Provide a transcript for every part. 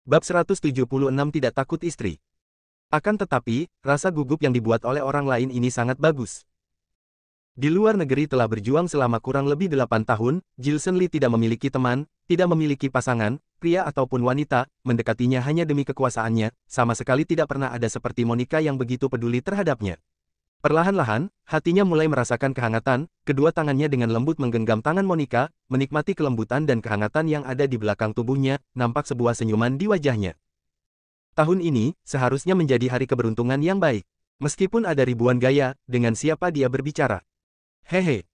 Bab 176 tidak takut istri. Akan tetapi, rasa gugup yang dibuat oleh orang lain ini sangat bagus. Di luar negeri telah berjuang selama kurang lebih 8 tahun, Gilson Lee tidak memiliki teman, tidak memiliki pasangan, pria ataupun wanita, mendekatinya hanya demi kekuasaannya, sama sekali tidak pernah ada seperti Monica yang begitu peduli terhadapnya. Perlahan-lahan, hatinya mulai merasakan kehangatan, kedua tangannya dengan lembut menggenggam tangan Monica, menikmati kelembutan dan kehangatan yang ada di belakang tubuhnya, nampak sebuah senyuman di wajahnya. Tahun ini, seharusnya menjadi hari keberuntungan yang baik. Meskipun ada ribuan gaya, dengan siapa dia berbicara. Hehe.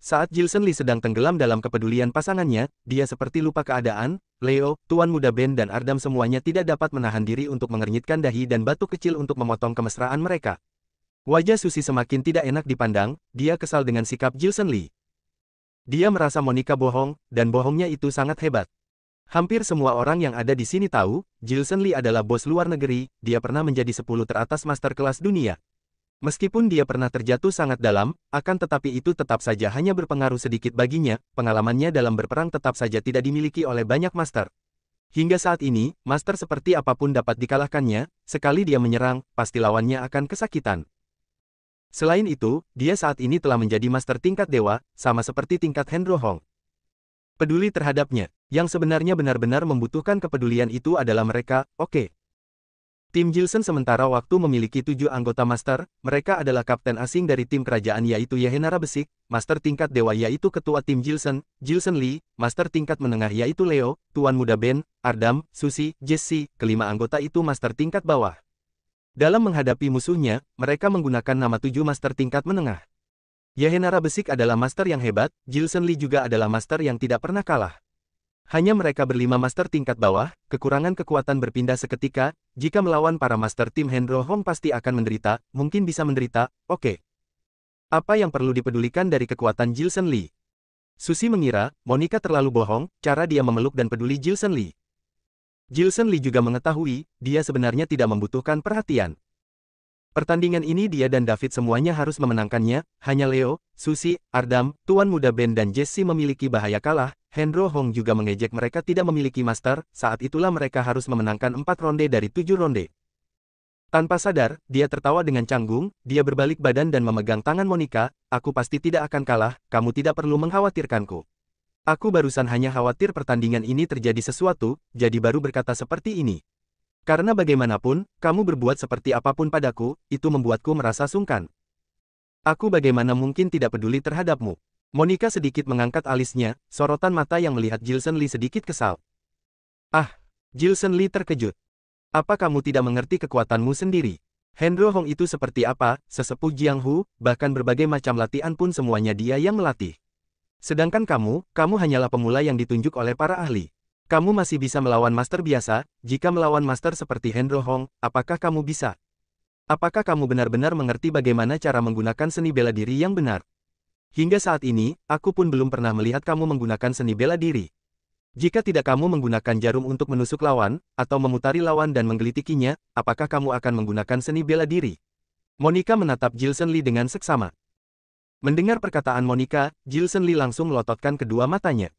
Saat Gilson Lee sedang tenggelam dalam kepedulian pasangannya, dia seperti lupa keadaan. Leo, Tuan Muda Ben dan Ardam semuanya tidak dapat menahan diri untuk mengernyitkan dahi dan batu kecil untuk memotong kemesraan mereka. Wajah Susi semakin tidak enak dipandang, dia kesal dengan sikap Gilson Lee. Dia merasa Monica bohong, dan bohongnya itu sangat hebat. Hampir semua orang yang ada di sini tahu, Gilson Lee adalah bos luar negeri, dia pernah menjadi 10 teratas master kelas dunia. Meskipun dia pernah terjatuh sangat dalam, akan tetapi itu tetap saja hanya berpengaruh sedikit baginya, pengalamannya dalam berperang tetap saja tidak dimiliki oleh banyak master. Hingga saat ini, master seperti apapun dapat dikalahkannya, sekali dia menyerang, pasti lawannya akan kesakitan. Selain itu, dia saat ini telah menjadi master tingkat dewa, sama seperti tingkat Hendro Hong. Peduli terhadapnya, yang sebenarnya benar-benar membutuhkan kepedulian itu adalah mereka, oke. Tim Gilson sementara waktu memiliki 7 anggota master, mereka adalah kapten asing dari tim kerajaan yaitu Yahenara Besik, master tingkat dewa yaitu ketua tim Gilson, Gilson Lee, master tingkat menengah yaitu Leo, Tuan Muda Ben, Ardam, Susi, Jesse, kelima anggota itu master tingkat bawah. Dalam menghadapi musuhnya, mereka menggunakan nama 7 master tingkat menengah. Yahenara Besik adalah master yang hebat, Gilson Lee juga adalah master yang tidak pernah kalah. Hanya mereka berlima master tingkat bawah, kekurangan kekuatan berpindah seketika, jika melawan para master tim Hendro Hong pasti akan menderita, mungkin bisa menderita, oke. Apa yang perlu dipedulikan dari kekuatan Gilson Lee? Susi mengira, Monica terlalu bohong, cara dia memeluk dan peduli Gilson Lee. Gilson Lee juga mengetahui, dia sebenarnya tidak membutuhkan perhatian. Pertandingan ini dia dan David semuanya harus memenangkannya, hanya Leo, Susi, Ardam, Tuan Muda Ben dan Jesse memiliki bahaya kalah, Hendro Hong juga mengejek mereka tidak memiliki master, saat itulah mereka harus memenangkan 4 ronde dari 7 ronde. Tanpa sadar, dia tertawa dengan canggung, dia berbalik badan dan memegang tangan Monica, aku pasti tidak akan kalah, kamu tidak perlu mengkhawatirkanku. Aku barusan hanya khawatir pertandingan ini terjadi sesuatu, jadi baru berkata seperti ini. Karena bagaimanapun, kamu berbuat seperti apapun padaku, itu membuatku merasa sungkan. Aku bagaimana mungkin tidak peduli terhadapmu. Monica sedikit mengangkat alisnya, sorotan mata yang melihat Gilson Lee sedikit kesal. Ah, Gilson Lee terkejut. Apa kamu tidak mengerti kekuatanmu sendiri? Hendro Hong itu seperti apa, sesepuh Jiang Hu, bahkan berbagai macam latihan pun semuanya dia yang melatih. Sedangkan kamu hanyalah pemula yang ditunjuk oleh para ahli. Kamu masih bisa melawan master biasa, jika melawan master seperti Hendro Hong, apakah kamu bisa? Apakah kamu benar-benar mengerti bagaimana cara menggunakan seni bela diri yang benar? Hingga saat ini, aku pun belum pernah melihat kamu menggunakan seni bela diri. Jika tidak kamu menggunakan jarum untuk menusuk lawan, atau memutari lawan dan menggelitikinya, apakah kamu akan menggunakan seni bela diri? Monica menatap Gilson Lee dengan seksama. Mendengar perkataan Monica, Gilson Lee langsung melototkan kedua matanya.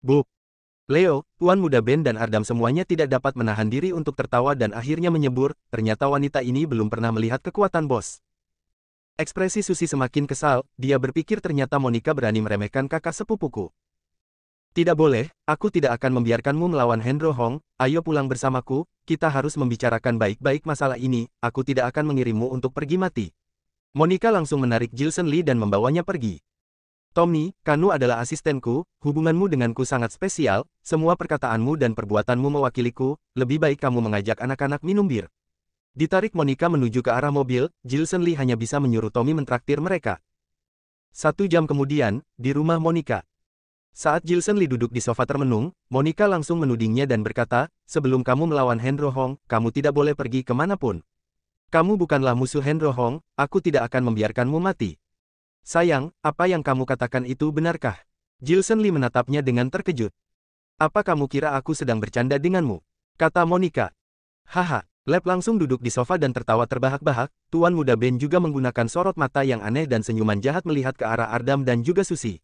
Buk! Leo, Tuan Muda Ben dan Ardam semuanya tidak dapat menahan diri untuk tertawa dan akhirnya menyebur, ternyata wanita ini belum pernah melihat kekuatan bos. Ekspresi Susi semakin kesal, dia berpikir ternyata Monica berani meremehkan kakak sepupuku. Tidak boleh, aku tidak akan membiarkanmu melawan Hendro Hong, ayo pulang bersamaku, kita harus membicarakan baik-baik masalah ini, aku tidak akan mengirimmu untuk pergi mati. Monica langsung menarik Gilson Lee dan membawanya pergi. Tommy, Kanu adalah asistenku, hubunganmu denganku sangat spesial, semua perkataanmu dan perbuatanmu mewakiliku, lebih baik kamu mengajak anak-anak minum bir. Ditarik Monica menuju ke arah mobil, Gilson Lee hanya bisa menyuruh Tommy mentraktir mereka. 1 jam kemudian, di rumah Monica. Saat Gilson Lee duduk di sofa termenung, Monica langsung menudingnya dan berkata, sebelum kamu melawan Hendro Hong, kamu tidak boleh pergi kemanapun. Kamu bukanlah musuh Hendro Hong, aku tidak akan membiarkanmu mati. Sayang, apa yang kamu katakan itu benarkah? Gilson Lee menatapnya dengan terkejut. Apa kamu kira aku sedang bercanda denganmu? Kata Monica. Haha, Lep langsung duduk di sofa dan tertawa terbahak-bahak, Tuan Muda Ben juga menggunakan sorot mata yang aneh dan senyuman jahat melihat ke arah Ardam dan juga Susi.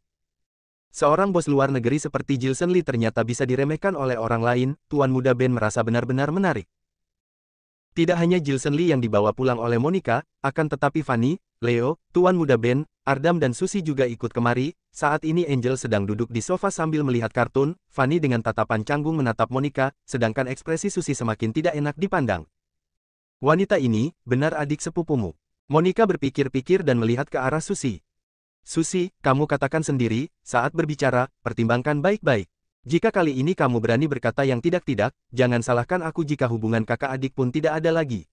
Seorang bos luar negeri seperti Jilson Lee ternyata bisa diremehkan oleh orang lain, Tuan Muda Ben merasa benar-benar menarik. Tidak hanya Jilson Lee yang dibawa pulang oleh Monica, akan tetapi Fanny, Leo, Tuan Muda Ben, Ardam dan Susie juga ikut kemari. Saat ini Angel sedang duduk di sofa sambil melihat kartun, Fanny dengan tatapan canggung menatap Monica, sedangkan ekspresi Susie semakin tidak enak dipandang. Wanita ini, benar adik sepupumu. Monica berpikir-pikir dan melihat ke arah Susie. Susie, kamu katakan sendiri, saat berbicara, pertimbangkan baik-baik. Jika kali ini kamu berani berkata yang tidak-tidak, jangan salahkan aku jika hubungan kakak adik pun tidak ada lagi.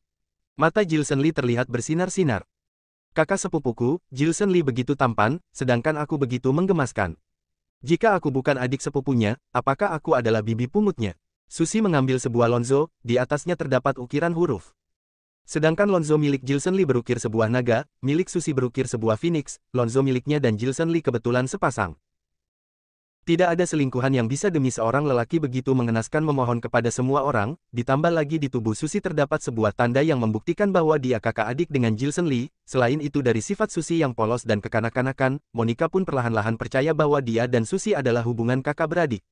Mata Jilson Lee terlihat bersinar-sinar. Kakak sepupuku, Jilson Lee begitu tampan, sedangkan aku begitu menggemaskan. Jika aku bukan adik sepupunya, apakah aku adalah bibi pungutnya? Susie mengambil sebuah lonzo, di atasnya terdapat ukiran huruf. Sedangkan lonzo milik Jilson Lee berukir sebuah naga, milik Susie berukir sebuah phoenix, lonzo miliknya dan Jilson Lee kebetulan sepasang. Tidak ada selingkuhan yang bisa demi seorang lelaki begitu mengenaskan memohon kepada semua orang, ditambah lagi di tubuh Susie terdapat sebuah tanda yang membuktikan bahwa dia kakak adik dengan Jilson Lee. Selain itu dari sifat Susie yang polos dan kekanak-kanakan, Monica pun perlahan-lahan percaya bahwa dia dan Susie adalah hubungan kakak beradik.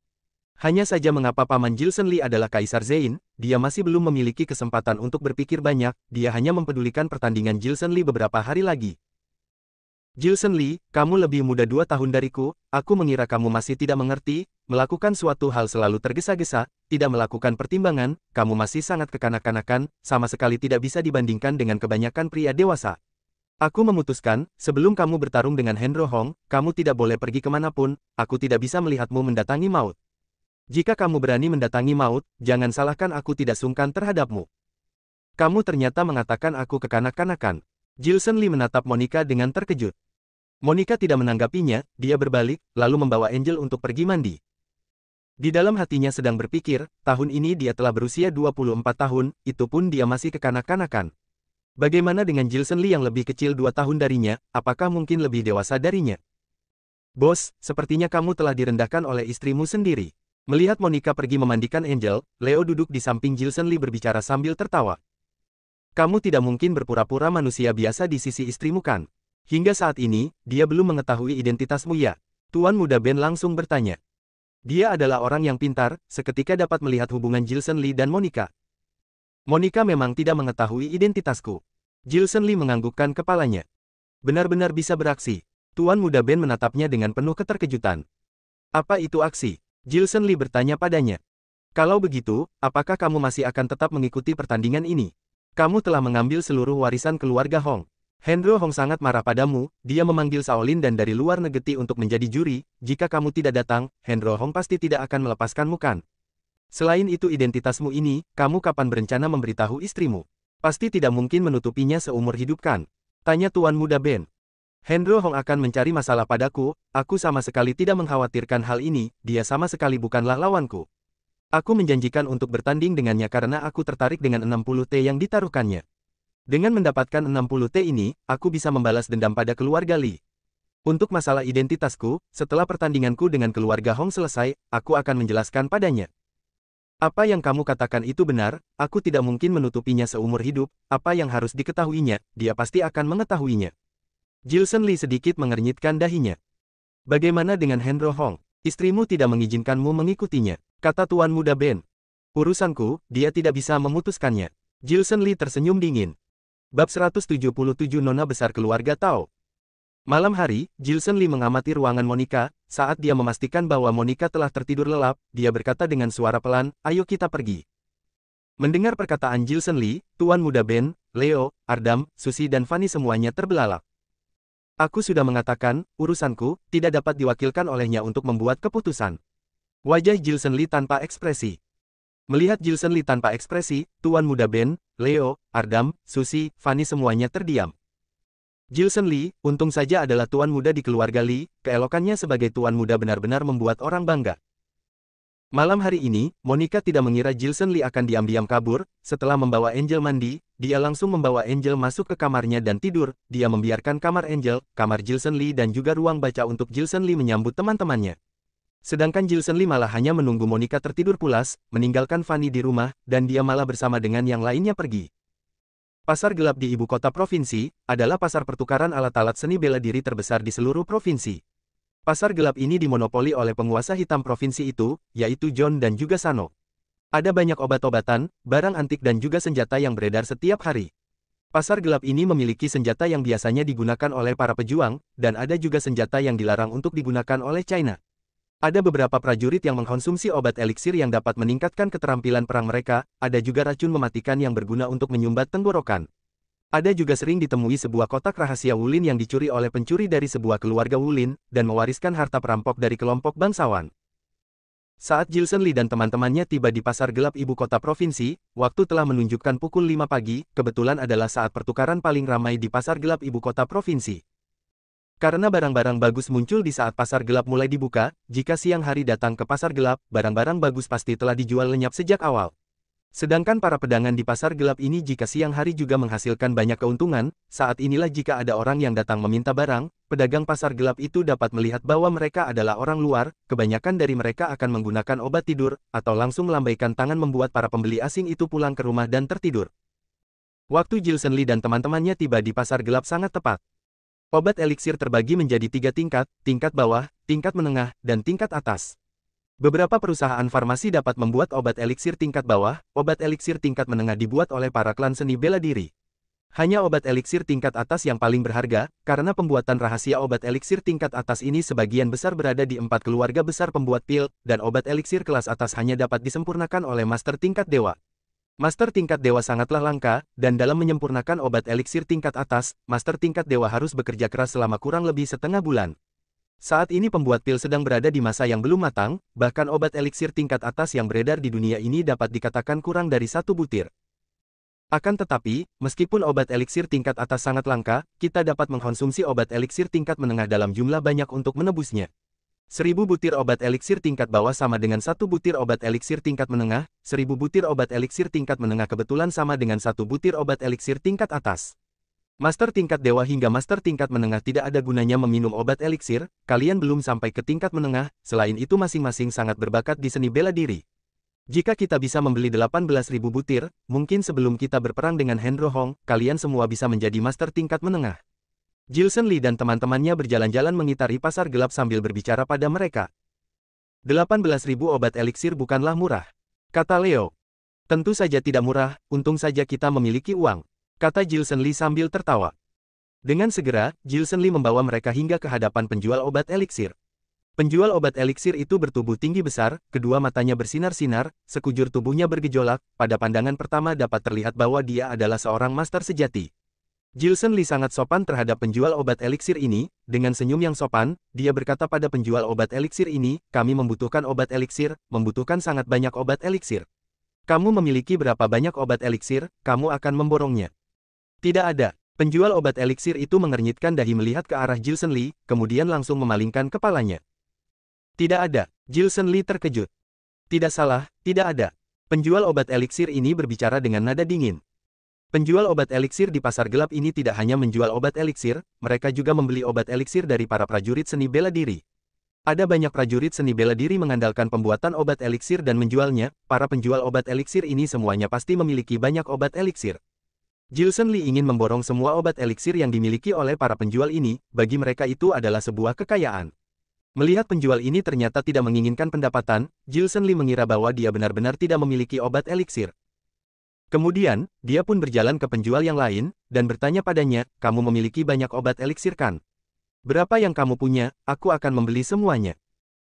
Hanya saja mengapa paman Jilson Lee adalah Kaisar Zein, dia masih belum memiliki kesempatan untuk berpikir banyak, dia hanya mempedulikan pertandingan Jilson Lee beberapa hari lagi. Jilson Lee, kamu lebih muda 2 tahun dariku, aku mengira kamu masih tidak mengerti, melakukan suatu hal selalu tergesa-gesa, tidak melakukan pertimbangan, kamu masih sangat kekanak-kanakan, sama sekali tidak bisa dibandingkan dengan kebanyakan pria dewasa. Aku memutuskan, sebelum kamu bertarung dengan Henro Hong, kamu tidak boleh pergi kemanapun, aku tidak bisa melihatmu mendatangi maut. Jika kamu berani mendatangi maut, jangan salahkan aku tidak sungkan terhadapmu. Kamu ternyata mengatakan aku kekanak-kanakan. Jilson Lee menatap Monica dengan terkejut. Monica tidak menanggapinya, dia berbalik, lalu membawa Angel untuk pergi mandi. Di dalam hatinya sedang berpikir, tahun ini dia telah berusia 24 tahun, itu pun dia masih kekanak-kanakan. Bagaimana dengan Jilson Lee yang lebih kecil 2 tahun darinya, apakah mungkin lebih dewasa darinya? Bos, sepertinya kamu telah direndahkan oleh istrimu sendiri. Melihat Monica pergi memandikan Angel, Leo duduk di samping Jilson Lee berbicara sambil tertawa. Kamu tidak mungkin berpura-pura manusia biasa di sisi istrimu kan? Hingga saat ini, dia belum mengetahui identitasmu ya? Tuan Muda Ben langsung bertanya. Dia adalah orang yang pintar, seketika dapat melihat hubungan Jilson Lee dan Monica. Monica memang tidak mengetahui identitasku. Jilson Lee menganggukkan kepalanya. Benar-benar bisa beraksi. Tuan Muda Ben menatapnya dengan penuh keterkejutan. Apa itu aksi? Jilson Lee bertanya padanya. Kalau begitu, apakah kamu masih akan tetap mengikuti pertandingan ini? Kamu telah mengambil seluruh warisan keluarga Hong. Henro Hong sangat marah padamu, dia memanggil Shaolin dan dari luar negeri untuk menjadi juri, jika kamu tidak datang, Henro Hong pasti tidak akan melepaskanmu kan? Selain itu identitasmu ini, kamu kapan berencana memberitahu istrimu? Pasti tidak mungkin menutupinya seumur hidup kan? Tanya Tuan Muda Ben. Henro Hong akan mencari masalah padaku, aku sama sekali tidak mengkhawatirkan hal ini, dia sama sekali bukanlah lawanku. Aku menjanjikan untuk bertanding dengannya karena aku tertarik dengan 60T yang ditaruhkannya. Dengan mendapatkan 60T ini, aku bisa membalas dendam pada keluarga Lee. Untuk masalah identitasku, setelah pertandinganku dengan keluarga Hong selesai, aku akan menjelaskan padanya. Apa yang kamu katakan itu benar, aku tidak mungkin menutupinya seumur hidup, apa yang harus diketahuinya, dia pasti akan mengetahuinya. Jilson Lee sedikit mengernyitkan dahinya. Bagaimana dengan Henro Hong? Istrimu tidak mengizinkanmu mengikutinya, kata Tuan Muda Ben. Urusanku, dia tidak bisa memutuskannya. Jilson Lee tersenyum dingin. Bab 177 Nona Besar Keluarga Tao. Malam hari, Jilson Lee mengamati ruangan Monica. Saat dia memastikan bahwa Monica telah tertidur lelap, dia berkata dengan suara pelan, ayo kita pergi. Mendengar perkataan Jilson Lee, Tuan Muda Ben, Leo, Ardam, Susie dan Fanny semuanya terbelalak. Aku sudah mengatakan, urusanku, tidak dapat diwakilkan olehnya untuk membuat keputusan. Wajah Jilson Lee tanpa ekspresi. Melihat Jilson Lee tanpa ekspresi, Tuan Muda Ben, Leo, Ardam, Susie, Fanny semuanya terdiam. Jilson Lee, untung saja adalah tuan muda di keluarga Lee, keelokannya sebagai tuan muda benar-benar membuat orang bangga. Malam hari ini, Monica tidak mengira Jilson Lee akan diam-diam kabur. Setelah membawa Angel mandi, dia langsung membawa Angel masuk ke kamarnya dan tidur. Dia membiarkan kamar Angel, kamar Jilson Lee dan juga ruang baca untuk Jilson Lee menyambut teman-temannya. Sedangkan Jilson Lee malah hanya menunggu Monica tertidur pulas, meninggalkan Fanny di rumah, dan dia malah bersama dengan yang lainnya pergi. Pasar gelap di ibu kota provinsi, adalah pasar pertukaran alat-alat seni bela diri terbesar di seluruh provinsi. Pasar gelap ini dimonopoli oleh penguasa hitam provinsi itu, yaitu John dan juga Sano. Ada banyak obat-obatan, barang antik dan juga senjata yang beredar setiap hari. Pasar gelap ini memiliki senjata yang biasanya digunakan oleh para pejuang, dan ada juga senjata yang dilarang untuk digunakan oleh China. Ada beberapa prajurit yang mengkonsumsi obat eliksir yang dapat meningkatkan keterampilan perang mereka, ada juga racun mematikan yang berguna untuk menyumbat tenggorokan. Ada juga sering ditemui sebuah kotak rahasia Wulin yang dicuri oleh pencuri dari sebuah keluarga Wulin, dan mewariskan harta perampok dari kelompok bangsawan. Saat Gilson Lee dan teman-temannya tiba di pasar gelap ibu kota provinsi, waktu telah menunjukkan pukul 5 pagi, kebetulan adalah saat pertukaran paling ramai di pasar gelap ibu kota provinsi. Karena barang-barang bagus muncul di saat pasar gelap mulai dibuka, jika siang hari datang ke pasar gelap, barang-barang bagus pasti telah dijual lenyap sejak awal. Sedangkan para pedagang di pasar gelap ini jika siang hari juga menghasilkan banyak keuntungan, saat inilah jika ada orang yang datang meminta barang, pedagang pasar gelap itu dapat melihat bahwa mereka adalah orang luar, kebanyakan dari mereka akan menggunakan obat tidur, atau langsung melambaikan tangan membuat para pembeli asing itu pulang ke rumah dan tertidur. Waktu Gilson Lee dan teman-temannya tiba di pasar gelap sangat tepat. Obat eliksir terbagi menjadi 3 tingkat, tingkat bawah, tingkat menengah, dan tingkat atas. Beberapa perusahaan farmasi dapat membuat obat eliksir tingkat bawah, obat eliksir tingkat menengah dibuat oleh para klan seni bela diri. Hanya obat eliksir tingkat atas yang paling berharga, karena pembuatan rahasia obat eliksir tingkat atas ini sebagian besar berada di 4 keluarga besar pembuat pil, dan obat eliksir kelas atas hanya dapat disempurnakan oleh master tingkat dewa. Master tingkat dewa sangatlah langka, dan dalam menyempurnakan obat eliksir tingkat atas, master tingkat dewa harus bekerja keras selama kurang lebih setengah bulan. Saat ini pembuat pil sedang berada di masa yang belum matang, bahkan obat eliksir tingkat atas yang beredar di dunia ini dapat dikatakan kurang dari 1 butir. Akan tetapi, meskipun obat eliksir tingkat atas sangat langka, kita dapat mengkonsumsi obat eliksir tingkat menengah dalam jumlah banyak untuk menebusnya. 1000 butir obat eliksir tingkat bawah sama dengan 1 butir obat eliksir tingkat menengah, 1000 butir obat eliksir tingkat menengah kebetulan sama dengan 1 butir obat eliksir tingkat atas. Master tingkat dewa hingga master tingkat menengah tidak ada gunanya meminum obat eliksir, kalian belum sampai ke tingkat menengah, selain itu masing-masing sangat berbakat di seni bela diri. Jika kita bisa membeli 18.000 butir, mungkin sebelum kita berperang dengan Hendro Hong, kalian semua bisa menjadi master tingkat menengah. Gilson Lee dan teman-temannya berjalan-jalan mengitari pasar gelap sambil berbicara pada mereka. 18.000 obat eliksir bukanlah murah, kata Leo. Tentu saja tidak murah, untung saja kita memiliki uang, kata Gilson Lee sambil tertawa. Dengan segera, Gilson Lee membawa mereka hingga ke hadapan penjual obat eliksir. Penjual obat eliksir itu bertubuh tinggi besar, kedua matanya bersinar-sinar, sekujur tubuhnya bergejolak, pada pandangan pertama dapat terlihat bahwa dia adalah seorang master sejati. Gilson Lee sangat sopan terhadap penjual obat eliksir ini, dengan senyum yang sopan, dia berkata pada penjual obat eliksir ini, kami membutuhkan obat eliksir, membutuhkan sangat banyak obat eliksir. Kamu memiliki berapa banyak obat eliksir, kamu akan memborongnya. Tidak ada. Penjual obat eliksir itu mengernyitkan dahi melihat ke arah Gilson Lee, kemudian langsung memalingkan kepalanya. Tidak ada. Gilson Lee terkejut. Tidak salah, tidak ada. Penjual obat eliksir ini berbicara dengan nada dingin. Penjual obat eliksir di pasar gelap ini tidak hanya menjual obat eliksir, mereka juga membeli obat eliksir dari para prajurit seni bela diri. Ada banyak prajurit seni bela diri mengandalkan pembuatan obat eliksir dan menjualnya, para penjual obat eliksir ini semuanya pasti memiliki banyak obat eliksir. Gilson Lee ingin memborong semua obat eliksir yang dimiliki oleh para penjual ini, bagi mereka itu adalah sebuah kekayaan. Melihat penjual ini ternyata tidak menginginkan pendapatan, Gilson Lee mengira bahwa dia benar-benar tidak memiliki obat eliksir. Kemudian, dia pun berjalan ke penjual yang lain, dan bertanya padanya, kamu memiliki banyak obat eliksir kan? Berapa yang kamu punya, aku akan membeli semuanya.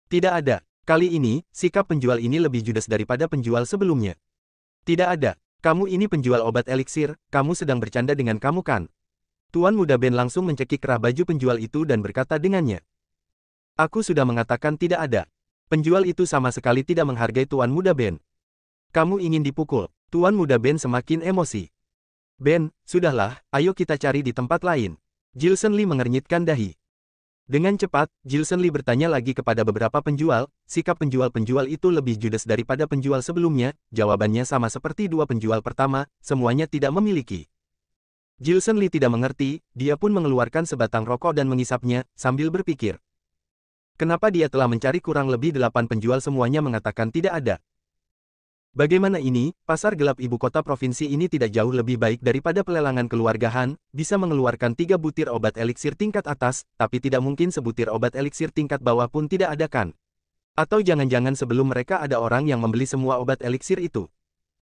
Tidak ada. Kali ini, sikap penjual ini lebih judes daripada penjual sebelumnya. Tidak ada. Kamu ini penjual obat eliksir, kamu sedang bercanda dengan kamu kan? Tuan Muda Ben langsung mencekik kerah baju penjual itu dan berkata dengannya. Aku sudah mengatakan tidak ada. Penjual itu sama sekali tidak menghargai Tuan Muda Ben. Kamu ingin dipukul. Tuan Muda Ben semakin emosi. Ben, sudahlah, ayo kita cari di tempat lain. Gilson Lee mengernyitkan dahi. Dengan cepat, Gilson Lee bertanya lagi kepada beberapa penjual, sikap penjual-penjual itu lebih judes daripada penjual sebelumnya, jawabannya sama seperti dua penjual pertama, semuanya tidak memiliki. Gilson Lee tidak mengerti, dia pun mengeluarkan sebatang rokok dan mengisapnya, sambil berpikir. Kenapa dia telah mencari kurang lebih 8 penjual semuanya mengatakan tidak ada? Bagaimana ini, pasar gelap ibu kota provinsi ini tidak jauh lebih baik daripada pelelangan keluarga Han, bisa mengeluarkan 3 butir obat eliksir tingkat atas, tapi tidak mungkin sebutir obat eliksir tingkat bawah pun tidak ada kan? Atau jangan-jangan sebelum mereka ada orang yang membeli semua obat eliksir itu?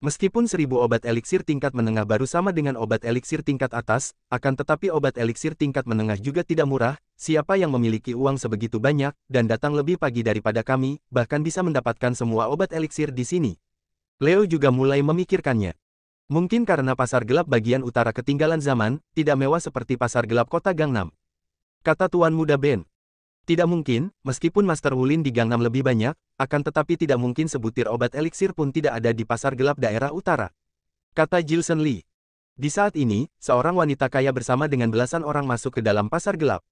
Meskipun 1000 obat eliksir tingkat menengah baru sama dengan obat eliksir tingkat atas, akan tetapi obat eliksir tingkat menengah juga tidak murah, siapa yang memiliki uang sebegitu banyak, dan datang lebih pagi daripada kami, bahkan bisa mendapatkan semua obat eliksir di sini. Leo juga mulai memikirkannya. Mungkin karena pasar gelap bagian utara ketinggalan zaman, tidak mewah seperti pasar gelap kota Gangnam. Kata Tuan Muda Ben. Tidak mungkin, meskipun Master Wulin di Gangnam lebih banyak, akan tetapi tidak mungkin sebutir obat eliksir pun tidak ada di pasar gelap daerah utara. Kata Gilson Lee. Di saat ini, seorang wanita kaya bersama dengan belasan orang masuk ke dalam pasar gelap.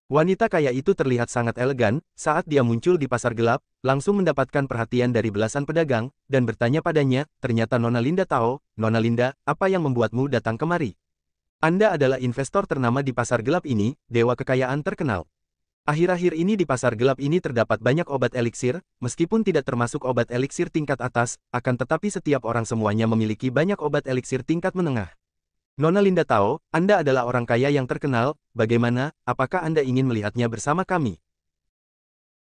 Wanita kaya itu terlihat sangat elegan, saat dia muncul di pasar gelap, langsung mendapatkan perhatian dari belasan pedagang, dan bertanya padanya, ternyata Nona Linda Tao, Nona Linda, apa yang membuatmu datang kemari? Anda adalah investor ternama di pasar gelap ini, dewa kekayaan terkenal. Akhir-akhir ini di pasar gelap ini terdapat banyak obat eliksir, meskipun tidak termasuk obat eliksir tingkat atas, akan tetapi setiap orang semuanya memiliki banyak obat eliksir tingkat menengah. Nona Linda Tao, Anda adalah orang kaya yang terkenal, bagaimana, apakah Anda ingin melihatnya bersama kami?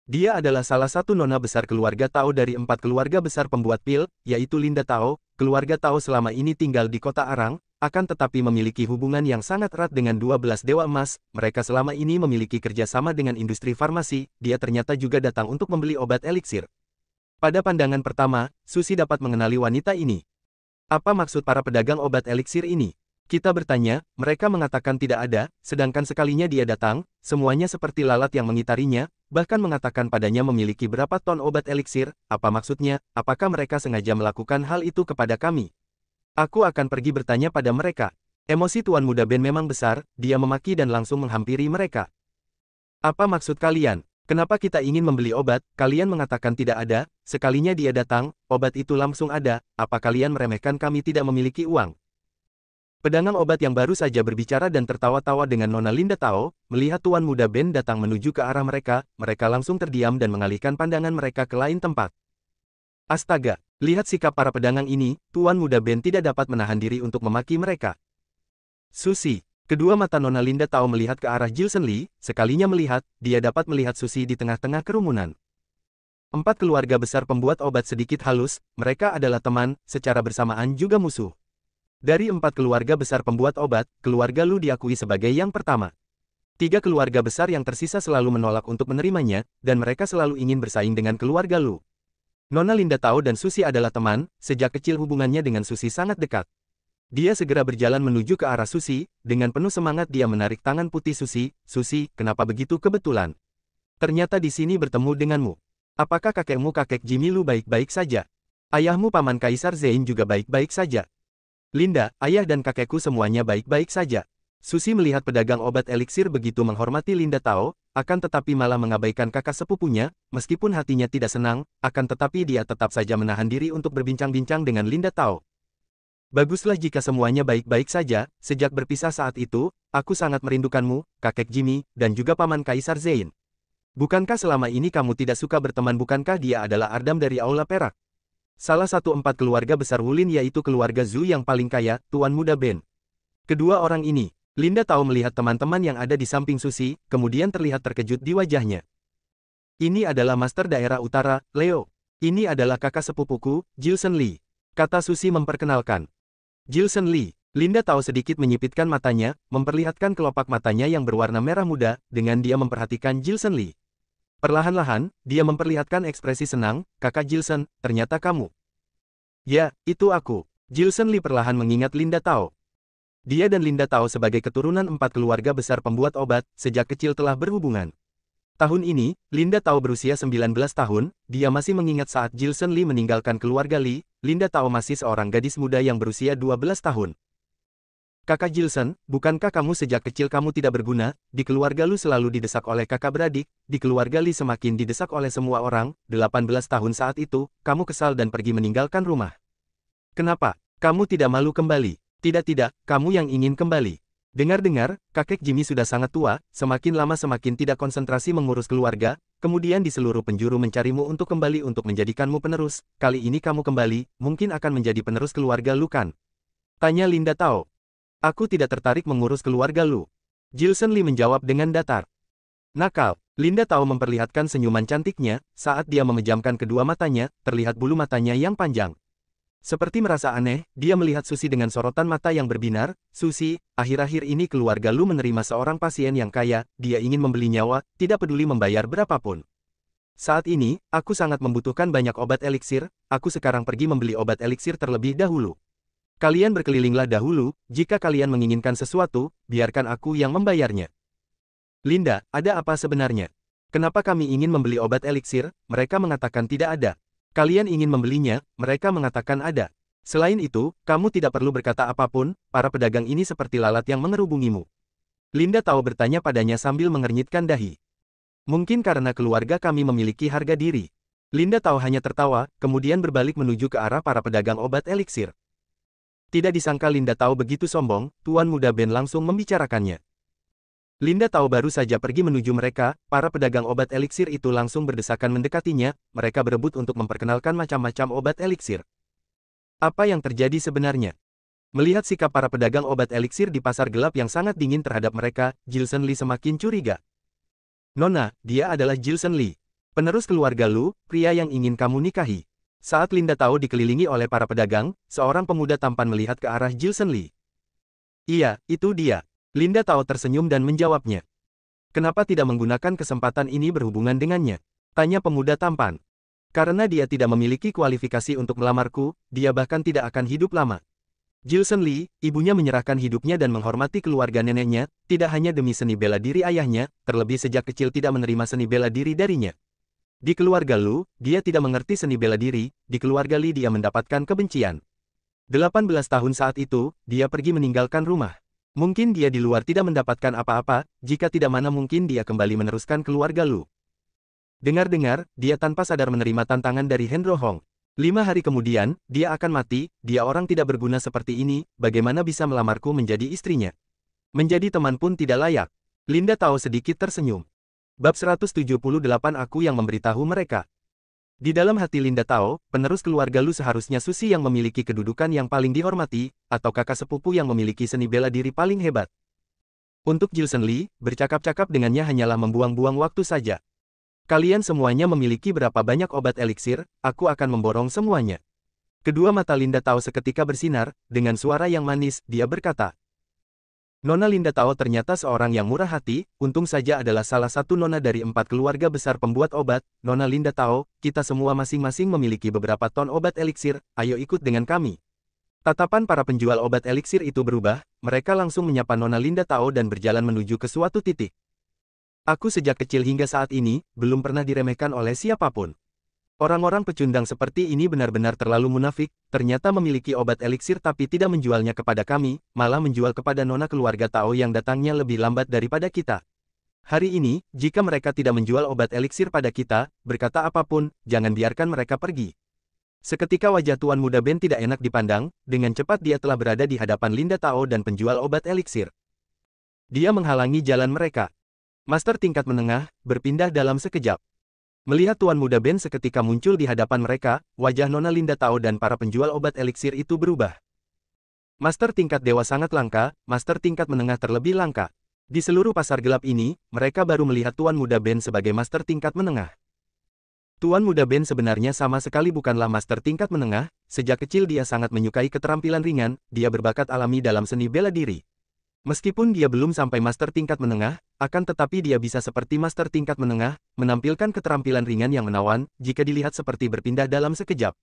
Dia adalah salah satu nona besar keluarga Tao dari 4 keluarga besar pembuat pil, yaitu Linda Tao. Keluarga Tao selama ini tinggal di kota Arang, akan tetapi memiliki hubungan yang sangat erat dengan 12 dewa emas, mereka selama ini memiliki kerjasama dengan industri farmasi, dia ternyata juga datang untuk membeli obat eliksir. Pada pandangan pertama, Susi dapat mengenali wanita ini. Apa maksud para pedagang obat eliksir ini? Kita bertanya, mereka mengatakan tidak ada, sedangkan sekalinya dia datang, semuanya seperti lalat yang mengitarinya, bahkan mengatakan padanya memiliki berapa ton obat eliksir, apa maksudnya, apakah mereka sengaja melakukan hal itu kepada kami? Aku akan pergi bertanya pada mereka. Emosi Tuan Muda Ben memang besar, dia memaki dan langsung menghampiri mereka. Apa maksud kalian? Kenapa kita ingin membeli obat, kalian mengatakan tidak ada, sekalinya dia datang, obat itu langsung ada, apa kalian meremehkan kami tidak memiliki uang? Pedagang obat yang baru saja berbicara dan tertawa-tawa dengan Nona Linda Tao, melihat Tuan Muda Ben datang menuju ke arah mereka, mereka langsung terdiam dan mengalihkan pandangan mereka ke lain tempat. Astaga, lihat sikap para pedagang ini, Tuan Muda Ben tidak dapat menahan diri untuk memaki mereka. Susi, kedua mata Nona Linda Tao melihat ke arah Gilson Lee, sekalinya melihat, dia dapat melihat Susi di tengah-tengah kerumunan. 4 keluarga besar pembuat obat sedikit halus, mereka adalah teman, secara bersamaan juga musuh. Dari 4 keluarga besar pembuat obat, keluarga Lu diakui sebagai yang pertama. 3 keluarga besar yang tersisa selalu menolak untuk menerimanya, dan mereka selalu ingin bersaing dengan keluarga Lu. Nona Linda Tao dan Susi adalah teman, sejak kecil hubungannya dengan Susi sangat dekat. Dia segera berjalan menuju ke arah Susi, dengan penuh semangat dia menarik tangan putih Susi, Susi, kenapa begitu kebetulan? Ternyata di sini bertemu denganmu. Apakah kakekmu kakek Jimmy Lu baik-baik saja? Ayahmu Paman Kaisar Zein juga baik-baik saja? Linda, ayah dan kakekku semuanya baik-baik saja. Susi melihat pedagang obat eliksir begitu menghormati Linda Tao, akan tetapi malah mengabaikan kakak sepupunya, meskipun hatinya tidak senang, akan tetapi dia tetap saja menahan diri untuk berbincang-bincang dengan Linda Tao. Baguslah jika semuanya baik-baik saja, sejak berpisah saat itu, aku sangat merindukanmu, kakek Jimmy, dan juga Paman Kaisar Zein. Bukankah selama ini kamu tidak suka berteman? Bukankah dia adalah Ardam dari Aula Perak? Salah satu 4 keluarga besar Wulin yaitu keluarga Zhu yang paling kaya, Tuan Muda Ben. Kedua orang ini, Linda Tao melihat teman-teman yang ada di samping Susi, kemudian terlihat terkejut di wajahnya. Ini adalah Master Daerah Utara, Leo. Ini adalah kakak sepupuku, Gilson Lee. Kata Susi memperkenalkan. Gilson Lee. Linda Tao sedikit menyipitkan matanya, memperlihatkan kelopak matanya yang berwarna merah muda, dengan dia memperhatikan Gilson Lee. Perlahan-lahan, dia memperlihatkan ekspresi senang, kakak Gilson, ternyata kamu. Ya, itu aku. Gilson Lee perlahan mengingat Linda Tao. Dia dan Linda Tao sebagai keturunan 4 keluarga besar pembuat obat, sejak kecil telah berhubungan. Tahun ini, Linda Tao berusia 19 tahun, dia masih mengingat saat Gilson Lee meninggalkan keluarga Lee, Linda Tao masih seorang gadis muda yang berusia 12 tahun. Kakak Gilson, bukankah kamu sejak kecil kamu tidak berguna, di keluarga Lu selalu didesak oleh kakak beradik, di keluarga Lee semakin didesak oleh semua orang, 18 tahun saat itu, kamu kesal dan pergi meninggalkan rumah. Kenapa? Kamu tidak malu kembali? Tidak, kamu yang ingin kembali. Dengar-dengar, kakek Jimmy sudah sangat tua, semakin lama semakin tidak konsentrasi mengurus keluarga, kemudian di seluruh penjuru mencarimu untuk kembali untuk menjadikanmu penerus. Kali ini kamu kembali, mungkin akan menjadi penerus keluarga Lu kan? Tanya Linda Tao. Aku tidak tertarik mengurus keluarga Lu. Gilson Lee menjawab dengan datar. Nakal. Linda Tao memperlihatkan senyuman cantiknya, saat dia memejamkan kedua matanya, terlihat bulu matanya yang panjang. Seperti merasa aneh, dia melihat Susi dengan sorotan mata yang berbinar. Susi, akhir-akhir ini keluarga Lu menerima seorang pasien yang kaya, dia ingin membeli nyawa, tidak peduli membayar berapapun. Saat ini, aku sangat membutuhkan banyak obat eliksir, aku sekarang pergi membeli obat eliksir terlebih dahulu. Kalian berkelilinglah dahulu, jika kalian menginginkan sesuatu, biarkan aku yang membayarnya. Linda, ada apa sebenarnya? Kenapa kami ingin membeli obat eliksir? Mereka mengatakan tidak ada. Kalian ingin membelinya, mereka mengatakan ada. Selain itu, kamu tidak perlu berkata apapun, para pedagang ini seperti lalat yang mengerubungimu. Linda Tao bertanya padanya sambil mengernyitkan dahi. Mungkin karena keluarga kami memiliki harga diri. Linda Tao hanya tertawa, kemudian berbalik menuju ke arah para pedagang obat eliksir. Tidak disangka Linda Tao begitu sombong, Tuan Muda Ben langsung membicarakannya. Linda Tao baru saja pergi menuju mereka, para pedagang obat eliksir itu langsung berdesakan mendekatinya, mereka berebut untuk memperkenalkan macam-macam obat eliksir. Apa yang terjadi sebenarnya? Melihat sikap para pedagang obat eliksir di pasar gelap yang sangat dingin terhadap mereka, Gilson Lee semakin curiga. Nona, dia adalah Gilson Lee. Penerus keluarga Lu, pria yang ingin kamu nikahi. Saat Linda Tao dikelilingi oleh para pedagang, seorang pemuda tampan melihat ke arah Gilson Lee. Iya, itu dia. Linda Tao tersenyum dan menjawabnya. Kenapa tidak menggunakan kesempatan ini berhubungan dengannya? Tanya pemuda tampan. Karena dia tidak memiliki kualifikasi untuk melamarku, dia bahkan tidak akan hidup lama. Gilson Lee, ibunya menyerahkan hidupnya dan menghormati keluarga neneknya, tidak hanya demi seni bela diri ayahnya, terlebih sejak kecil tidak menerima seni bela diri darinya. Di keluarga Lu, dia tidak mengerti seni bela diri, di keluarga Lee dia mendapatkan kebencian. 18 tahun saat itu, dia pergi meninggalkan rumah. Mungkin dia di luar tidak mendapatkan apa-apa, jika tidak mana mungkin dia kembali meneruskan keluarga Lu. Dengar-dengar, dia tanpa sadar menerima tantangan dari Hendro Hong. 5 hari kemudian, dia akan mati, dia orang tidak berguna seperti ini, bagaimana bisa melamarku menjadi istrinya? Menjadi teman pun tidak layak. Linda Tao sedikit tersenyum. Bab 178 aku yang memberitahu mereka. Di dalam hati Linda Tao, penerus keluarga Lu seharusnya Susi yang memiliki kedudukan yang paling dihormati, atau kakak sepupu yang memiliki seni bela diri paling hebat. Untuk Gilson Lee, bercakap-cakap dengannya hanyalah membuang-buang waktu saja. Kalian semuanya memiliki berapa banyak obat eliksir, aku akan memborong semuanya. Kedua mata Linda Tao seketika bersinar, dengan suara yang manis, dia berkata. Nona Linda Tao ternyata seorang yang murah hati, untung saja adalah salah satu nona dari 4 keluarga besar pembuat obat. Nona Linda Tao, kita semua masing-masing memiliki beberapa ton obat eliksir, ayo ikut dengan kami. Tatapan para penjual obat eliksir itu berubah, mereka langsung menyapa Nona Linda Tao dan berjalan menuju ke suatu titik. Aku sejak kecil hingga saat ini, belum pernah diremehkan oleh siapapun. Orang-orang pecundang seperti ini benar-benar terlalu munafik, ternyata memiliki obat eliksir tapi tidak menjualnya kepada kami, malah menjual kepada nona keluarga Tao yang datangnya lebih lambat daripada kita. Hari ini, jika mereka tidak menjual obat eliksir pada kita, berkata apapun, jangan biarkan mereka pergi. Seketika wajah Tuan Muda Ben tidak enak dipandang, dengan cepat dia telah berada di hadapan Linda Tao dan penjual obat eliksir. Dia menghalangi jalan mereka. Master tingkat menengah, berpindah dalam sekejap. Melihat Tuan Muda Ben seketika muncul di hadapan mereka, wajah Nona Linda Tao dan para penjual obat eliksir itu berubah. Master tingkat dewa sangat langka, master tingkat menengah terlebih langka. Di seluruh pasar gelap ini, mereka baru melihat Tuan Muda Ben sebagai master tingkat menengah. Tuan Muda Ben sebenarnya sama sekali bukanlah master tingkat menengah, sejak kecil dia sangat menyukai keterampilan ringan, dia berbakat alami dalam seni bela diri. Meskipun dia belum sampai master tingkat menengah, akan tetapi dia bisa seperti master tingkat menengah, menampilkan keterampilan ringan yang menawan, jika dilihat seperti berpindah dalam sekejap.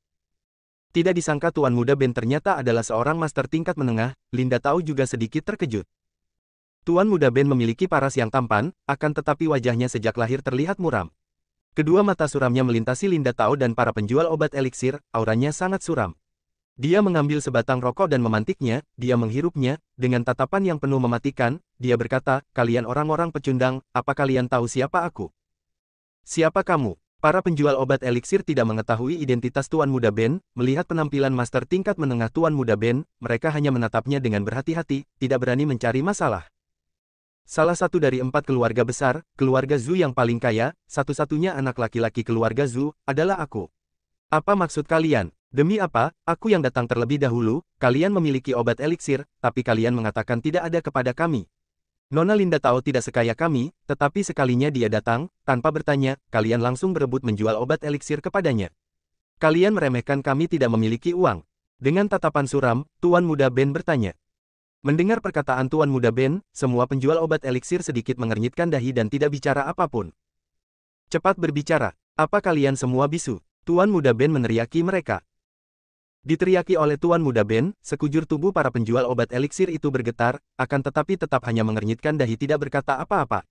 Tidak disangka Tuan Muda Ben ternyata adalah seorang master tingkat menengah, Linda Tao juga sedikit terkejut. Tuan Muda Ben memiliki paras yang tampan, akan tetapi wajahnya sejak lahir terlihat muram. Kedua mata suramnya melintasi Linda Tao dan para penjual obat eliksir, auranya sangat suram. Dia mengambil sebatang rokok dan memantiknya, dia menghirupnya, dengan tatapan yang penuh mematikan, dia berkata, kalian orang-orang pecundang, apa kalian tahu siapa aku? Siapa kamu? Para penjual obat eliksir tidak mengetahui identitas Tuan Muda Ben. Melihat penampilan master tingkat menengah Tuan Muda Ben, mereka hanya menatapnya dengan berhati-hati, tidak berani mencari masalah. Salah satu dari 4 keluarga besar, keluarga Zhu yang paling kaya, satu-satunya anak laki-laki keluarga Zhu, adalah aku. Apa maksud kalian? Demi apa, aku yang datang terlebih dahulu, kalian memiliki obat eliksir, tapi kalian mengatakan tidak ada kepada kami. Nona Linda tahu tidak sekaya kami, tetapi sekalinya dia datang, tanpa bertanya, kalian langsung berebut menjual obat eliksir kepadanya. Kalian meremehkan kami tidak memiliki uang. Dengan tatapan suram, Tuan Muda Ben bertanya. Mendengar perkataan Tuan Muda Ben, semua penjual obat eliksir sedikit mengernyitkan dahi dan tidak bicara apapun. Cepat berbicara, apa kalian semua bisu? Tuan Muda Ben meneriaki mereka. Diteriaki oleh Tuan Muda Ben, sekujur tubuh para penjual obat eliksir itu bergetar, akan tetapi tetap hanya mengernyitkan dahi tidak berkata apa-apa.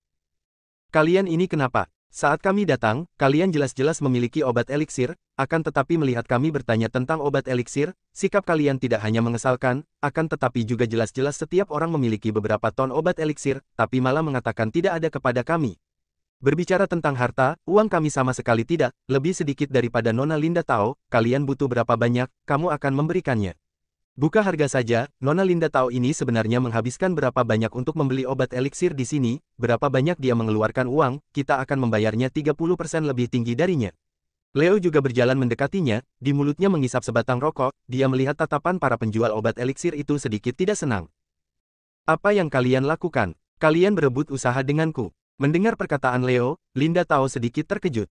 Kalian ini kenapa? Saat kami datang, kalian jelas-jelas memiliki obat eliksir, akan tetapi melihat kami bertanya tentang obat eliksir, sikap kalian tidak hanya mengesalkan, akan tetapi juga jelas-jelas setiap orang memiliki beberapa ton obat eliksir, tapi malah mengatakan tidak ada kepada kami. Berbicara tentang harta, uang kami sama sekali tidak, lebih sedikit daripada Nona Linda tahu, kalian butuh berapa banyak, kamu akan memberikannya. Buka harga saja, Nona Linda tahu ini sebenarnya menghabiskan berapa banyak untuk membeli obat eliksir di sini, berapa banyak dia mengeluarkan uang, kita akan membayarnya 30% lebih tinggi darinya. Leo juga berjalan mendekatinya, di mulutnya mengisap sebatang rokok, dia melihat tatapan para penjual obat eliksir itu sedikit tidak senang. Apa yang kalian lakukan? Kalian berebut usaha denganku. Mendengar perkataan Leo, Linda tahu sedikit terkejut.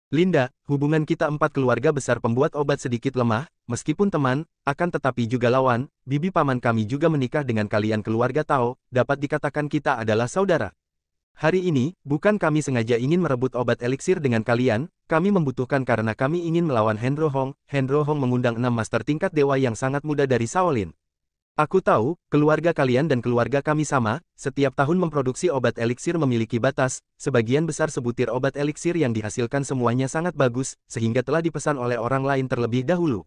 Linda, hubungan kita 4 keluarga besar pembuat obat sedikit lemah, meskipun teman, akan tetapi juga lawan, bibi paman kami juga menikah dengan kalian keluarga Tao, dapat dikatakan kita adalah saudara. Hari ini, bukan kami sengaja ingin merebut obat eliksir dengan kalian, kami membutuhkan karena kami ingin melawan Hendro Hong. Hendro Hong mengundang 6 master tingkat dewa yang sangat muda dari Shaolin. Aku tahu, keluarga kalian dan keluarga kami sama, setiap tahun memproduksi obat eliksir memiliki batas, sebagian besar sebutir obat eliksir yang dihasilkan semuanya sangat bagus, sehingga telah dipesan oleh orang lain terlebih dahulu.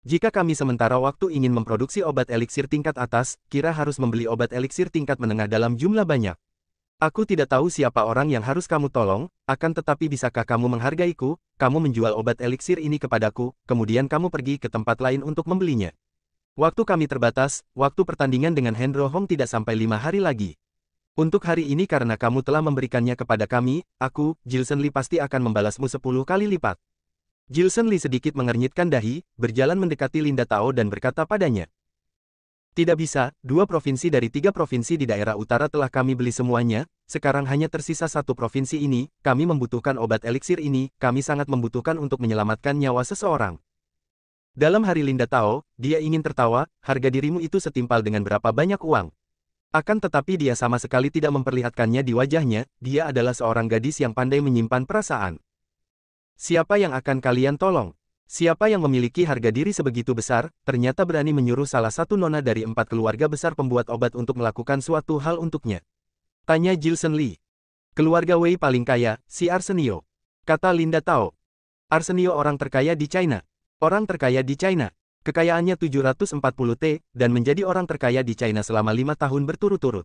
Jika kami sementara waktu ingin memproduksi obat eliksir tingkat atas, kira harus membeli obat eliksir tingkat menengah dalam jumlah banyak. Aku tidak tahu siapa orang yang harus kamu tolong, akan tetapi bisakah kamu menghargaiku, kamu menjual obat eliksir ini kepadaku, kemudian kamu pergi ke tempat lain untuk membelinya. Waktu kami terbatas, waktu pertandingan dengan Hendro Hong tidak sampai 5 hari lagi. Untuk hari ini karena kamu telah memberikannya kepada kami, aku, Jilson Lee pasti akan membalasmu 10 kali lipat. Jilson Lee sedikit mengernyitkan dahi, berjalan mendekati Linda Tao dan berkata padanya. Tidak bisa, 2 provinsi dari 3 provinsi di daerah utara telah kami beli semuanya, sekarang hanya tersisa 1 provinsi ini, kami membutuhkan obat eliksir ini, kami sangat membutuhkan untuk menyelamatkan nyawa seseorang. Dalam hari Linda tahu, dia ingin tertawa, harga dirimu itu setimpal dengan berapa banyak uang. Akan tetapi dia sama sekali tidak memperlihatkannya di wajahnya, dia adalah seorang gadis yang pandai menyimpan perasaan. Siapa yang akan kalian tolong? Siapa yang memiliki harga diri sebegitu besar, ternyata berani menyuruh salah satu nona dari 4 keluarga besar pembuat obat untuk melakukan suatu hal untuknya? Tanya Jilson Lee. Keluarga Wei paling kaya, si Arsenio. Kata Linda Tao. Arsenio orang terkaya di China. Orang terkaya di China. Kekayaannya 740 T, dan menjadi orang terkaya di China selama 5 tahun berturut-turut.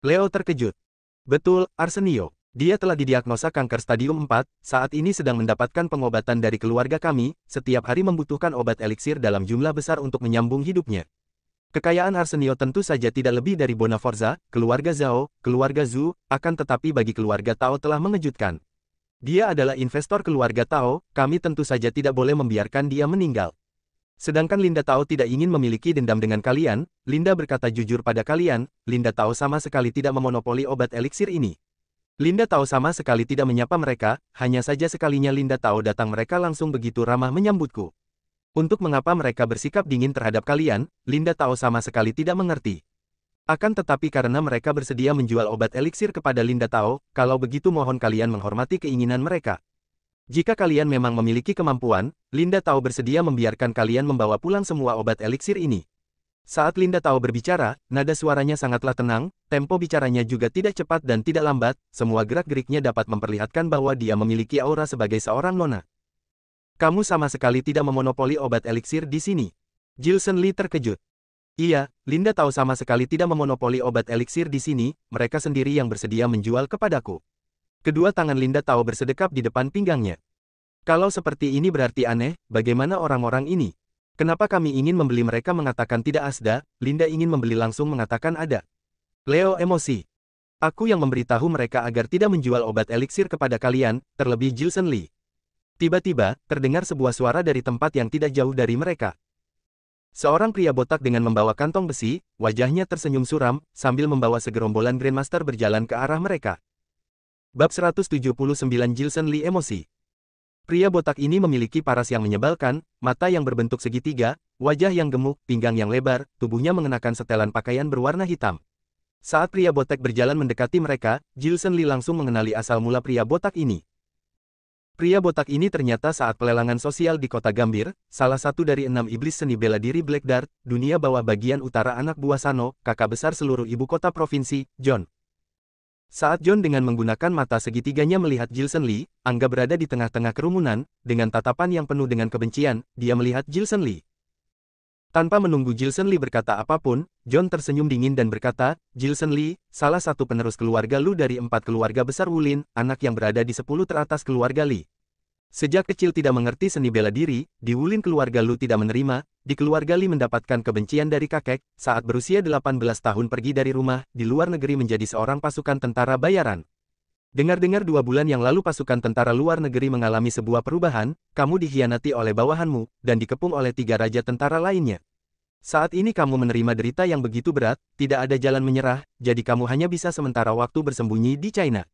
Leo terkejut. Betul, Arsenio. Dia telah didiagnosa kanker stadium 4, saat ini sedang mendapatkan pengobatan dari keluarga kami, setiap hari membutuhkan obat eliksir dalam jumlah besar untuk menyambung hidupnya. Kekayaan Arsenio tentu saja tidak lebih dari Bonaforza, keluarga Zhao, keluarga Zhu, akan tetapi bagi keluarga Tao telah mengejutkan. Dia adalah investor keluarga Tao, kami tentu saja tidak boleh membiarkan dia meninggal. Sedangkan Linda Tao tidak ingin memiliki dendam dengan kalian, Linda berkata jujur pada kalian, Linda Tao sama sekali tidak memonopoli obat eliksir ini. Linda Tao sama sekali tidak menyapa mereka, hanya saja sekalinya Linda Tao datang mereka langsung begitu ramah menyambutku. Untuk mengapa mereka bersikap dingin terhadap kalian, Linda Tao sama sekali tidak mengerti. Akan tetapi karena mereka bersedia menjual obat eliksir kepada Linda Tao, kalau begitu mohon kalian menghormati keinginan mereka. Jika kalian memang memiliki kemampuan, Linda Tao bersedia membiarkan kalian membawa pulang semua obat eliksir ini. Saat Linda Tao berbicara, nada suaranya sangatlah tenang, tempo bicaranya juga tidak cepat dan tidak lambat, semua gerak-geriknya dapat memperlihatkan bahwa dia memiliki aura sebagai seorang nona. Kamu sama sekali tidak memonopoli obat eliksir di sini. Jilson Lee terkejut. Iya, Linda Tao sama sekali tidak memonopoli obat eliksir di sini, mereka sendiri yang bersedia menjual kepadaku. Kedua tangan Linda Tao bersedekap di depan pinggangnya. Kalau seperti ini berarti aneh, bagaimana orang-orang ini? Kenapa kami ingin membeli mereka mengatakan tidak asda, Linda ingin membeli langsung mengatakan ada. Leo emosi. Aku yang memberitahu mereka agar tidak menjual obat eliksir kepada kalian, terlebih Gilson Lee. Tiba-tiba, terdengar sebuah suara dari tempat yang tidak jauh dari mereka. Seorang pria botak dengan membawa kantong besi, wajahnya tersenyum suram, sambil membawa segerombolan Grandmaster berjalan ke arah mereka. Bab 179 Gilson Lee emosi. Pria botak ini memiliki paras yang menyebalkan, mata yang berbentuk segitiga, wajah yang gemuk, pinggang yang lebar, tubuhnya mengenakan setelan pakaian berwarna hitam. Saat pria botak berjalan mendekati mereka, Gilson Lee langsung mengenali asal mula pria botak ini. Pria botak ini ternyata saat pelelangan sosial di kota Gambir, salah satu dari 6 iblis seni bela diri Black Dart, dunia bawah bagian utara anak buah Sano, kakak besar seluruh ibu kota provinsi, John. Saat John dengan menggunakan mata segitiganya melihat Gilson Lee, Angga berada di tengah-tengah kerumunan, dengan tatapan yang penuh dengan kebencian, dia melihat Gilson Lee. Tanpa menunggu Gilson Lee berkata apapun, John tersenyum dingin dan berkata, Gilson Lee, salah satu penerus keluarga Lu dari 4 keluarga besar Wulin, anak yang berada di 10 teratas keluarga Lee. Sejak kecil tidak mengerti seni bela diri, di Wulin keluarga Lu tidak menerima, di keluarga Lee mendapatkan kebencian dari kakek, saat berusia 18 tahun pergi dari rumah, di luar negeri menjadi seorang pasukan tentara bayaran. Dengar-dengar 2 bulan yang lalu pasukan tentara luar negeri mengalami sebuah perubahan, kamu dikhianati oleh bawahanmu, dan dikepung oleh 3 raja tentara lainnya. Saat ini kamu menerima derita yang begitu berat, tidak ada jalan menyerah, jadi kamu hanya bisa sementara waktu bersembunyi di China.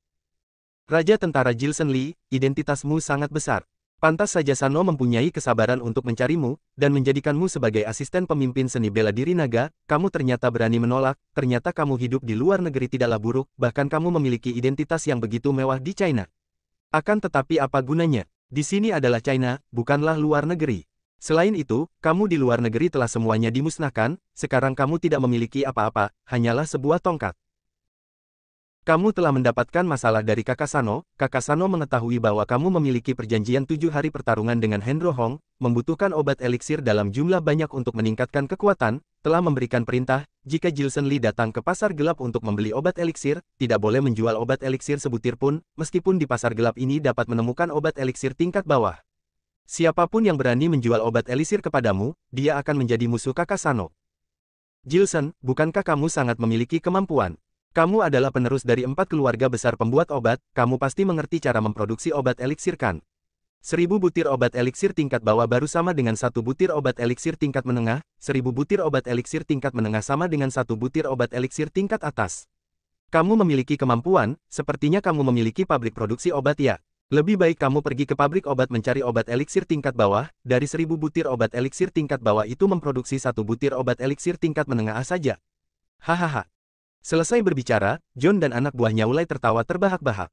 Raja tentara Gilson Lee, identitasmu sangat besar. Pantas saja Sano mempunyai kesabaran untuk mencarimu, dan menjadikanmu sebagai asisten pemimpin seni bela diri naga, kamu ternyata berani menolak, ternyata kamu hidup di luar negeri tidaklah buruk, bahkan kamu memiliki identitas yang begitu mewah di China. Akan tetapi apa gunanya? Di sini adalah China, bukanlah luar negeri. Selain itu, kamu di luar negeri telah semuanya dimusnahkan, sekarang kamu tidak memiliki apa-apa, hanyalah sebuah tongkat. Kamu telah mendapatkan masalah dari kakak Sano mengetahui bahwa kamu memiliki perjanjian 7 hari pertarungan dengan Hendro Hong, membutuhkan obat eliksir dalam jumlah banyak untuk meningkatkan kekuatan, telah memberikan perintah, jika Gilson Lee datang ke pasar gelap untuk membeli obat eliksir, tidak boleh menjual obat eliksir sebutir pun, meskipun di pasar gelap ini dapat menemukan obat eliksir tingkat bawah. Siapapun yang berani menjual obat eliksir kepadamu, dia akan menjadi musuh kakak Sano. Gilson, bukankah kamu sangat memiliki kemampuan? Kamu adalah penerus dari 4 keluarga besar pembuat obat, kamu pasti mengerti cara memproduksi obat eliksir kan? 1000 butir obat eliksir tingkat bawah baru sama dengan 1 butir obat eliksir tingkat menengah, 1000 butir obat eliksir tingkat menengah sama dengan 1 butir obat eliksir tingkat atas. Kamu memiliki kemampuan, sepertinya kamu memiliki pabrik produksi obat ya. Lebih baik kamu pergi ke pabrik obat mencari obat eliksir tingkat bawah, dari 1000 butir obat eliksir tingkat bawah itu memproduksi 1 butir obat eliksir tingkat menengah saja. Hahaha. Selesai berbicara, John dan anak buahnya mulai tertawa terbahak-bahak.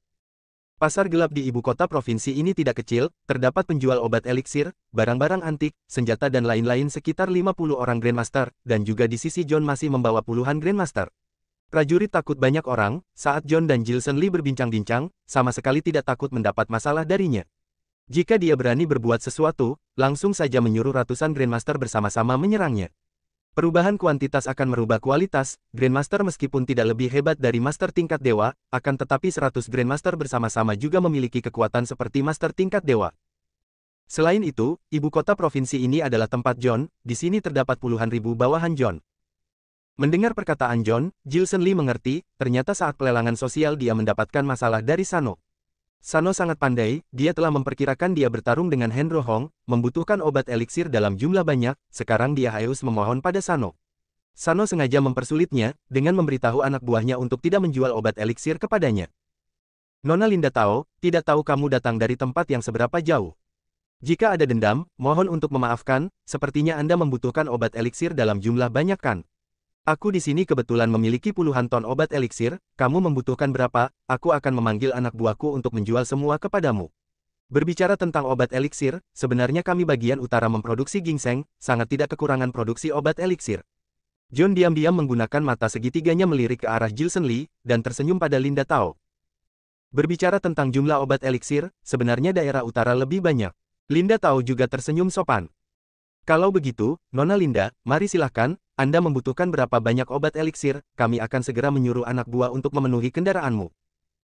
Pasar gelap di ibu kota provinsi ini tidak kecil, terdapat penjual obat eliksir, barang-barang antik, senjata dan lain-lain sekitar 50 orang Grandmaster, dan juga di sisi John masih membawa puluhan Grandmaster. Prajurit takut banyak orang, saat John dan Gilson Lee berbincang-bincang, sama sekali tidak takut mendapat masalah darinya. Jika dia berani berbuat sesuatu, langsung saja menyuruh ratusan Grandmaster bersama-sama menyerangnya. Perubahan kuantitas akan merubah kualitas, Grandmaster meskipun tidak lebih hebat dari Master tingkat dewa, akan tetapi 100 Grandmaster bersama-sama juga memiliki kekuatan seperti Master tingkat dewa. Selain itu, ibu kota provinsi ini adalah tempat John, di sini terdapat puluhan ribu bawahan John. Mendengar perkataan John, Gilson Lee mengerti, ternyata saat pelelangan sosial dia mendapatkan masalah dari Sano. Sano sangat pandai, dia telah memperkirakan dia bertarung dengan Hendro Hong, membutuhkan obat eliksir dalam jumlah banyak, sekarang dia harus memohon pada Sano. Sano sengaja mempersulitnya, dengan memberitahu anak buahnya untuk tidak menjual obat eliksir kepadanya. Nona Linda Tao, tidak tahu kamu datang dari tempat yang seberapa jauh. Jika ada dendam, mohon untuk memaafkan, sepertinya Anda membutuhkan obat eliksir dalam jumlah banyak kan? Aku di sini kebetulan memiliki puluhan ton obat eliksir, kamu membutuhkan berapa, aku akan memanggil anak buahku untuk menjual semua kepadamu. Berbicara tentang obat eliksir, sebenarnya kami bagian utara memproduksi ginseng, sangat tidak kekurangan produksi obat eliksir. John diam-diam menggunakan mata segitiganya melirik ke arah Gilson Lee, dan tersenyum pada Linda Tao. Berbicara tentang jumlah obat eliksir, sebenarnya daerah utara lebih banyak. Linda Tao juga tersenyum sopan. Kalau begitu, Nona Linda, mari silahkan, Anda membutuhkan berapa banyak obat eliksir, kami akan segera menyuruh anak buah untuk memenuhi kendaraanmu.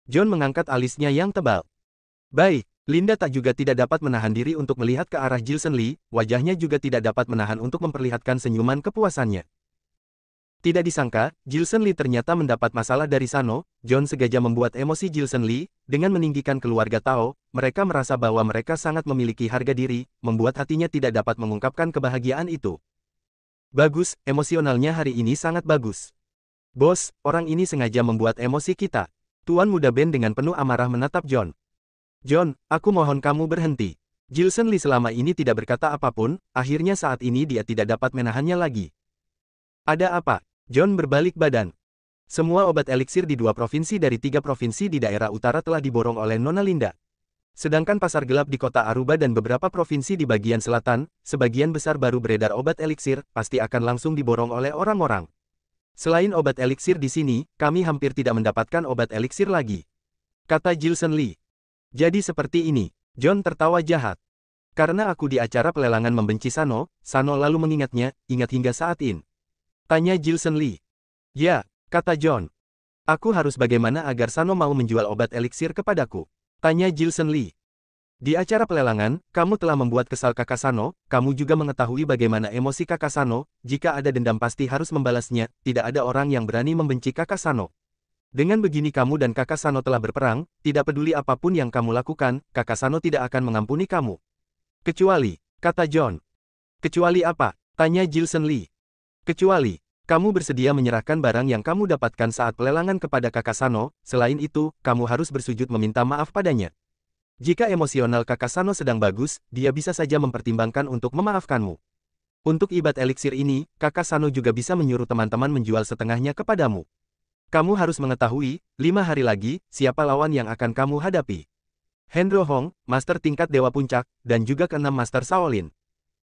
John mengangkat alisnya yang tebal. Baik, Linda tak juga tidak dapat menahan diri untuk melihat ke arah Gilson Lee, wajahnya juga tidak dapat menahan untuk memperlihatkan senyuman kepuasannya. Tidak disangka, Gilson Lee ternyata mendapat masalah dari Sano. John sengaja membuat emosi Gilson Lee, dengan meninggikan keluarga Tao, mereka merasa bahwa mereka sangat memiliki harga diri, membuat hatinya tidak dapat mengungkapkan kebahagiaan itu. Bagus, emosionalnya hari ini sangat bagus. Bos, orang ini sengaja membuat emosi kita. Tuan muda Ben dengan penuh amarah menatap John. John, aku mohon kamu berhenti. Gilson Lee selama ini tidak berkata apapun, akhirnya saat ini dia tidak dapat menahannya lagi. Ada apa? John berbalik badan. Semua obat eliksir di 2 provinsi dari 3 provinsi di daerah utara telah diborong oleh Nona Linda. Sedangkan pasar gelap di kota Aruba dan beberapa provinsi di bagian selatan, sebagian besar baru beredar obat eliksir, pasti akan langsung diborong oleh orang-orang. Selain obat eliksir di sini, kami hampir tidak mendapatkan obat eliksir lagi. Kata Gilson Lee. Jadi seperti ini. John tertawa jahat. Karena aku di acara pelelangan membenci Sano, Sano lalu mengingatnya, ingat hingga saat ini. Tanya Gilson Lee. Ya, kata John. Aku harus bagaimana agar Sano mau menjual obat eliksir kepadaku? Tanya Gilson Lee. Di acara pelelangan, kamu telah membuat kesal kakak Sano, kamu juga mengetahui bagaimana emosi kakak Sano, jika ada dendam pasti harus membalasnya, tidak ada orang yang berani membenci kakak Sano. Dengan begini kamu dan kakak Sano telah berperang, tidak peduli apapun yang kamu lakukan, kakak Sano tidak akan mengampuni kamu. Kecuali, kata John. Kecuali apa? Tanya Gilson Lee. Kecuali, kamu bersedia menyerahkan barang yang kamu dapatkan saat pelelangan kepada kakak Sano, selain itu, kamu harus bersujud meminta maaf padanya. Jika emosional kakak Sano sedang bagus, dia bisa saja mempertimbangkan untuk memaafkanmu. Untuk ibat eliksir ini, kakak Sano juga bisa menyuruh teman-teman menjual setengahnya kepadamu. Kamu harus mengetahui, 5 hari lagi, siapa lawan yang akan kamu hadapi. Hendro Hong, Master tingkat Dewa Puncak, dan juga ke-6 Master Shaolin.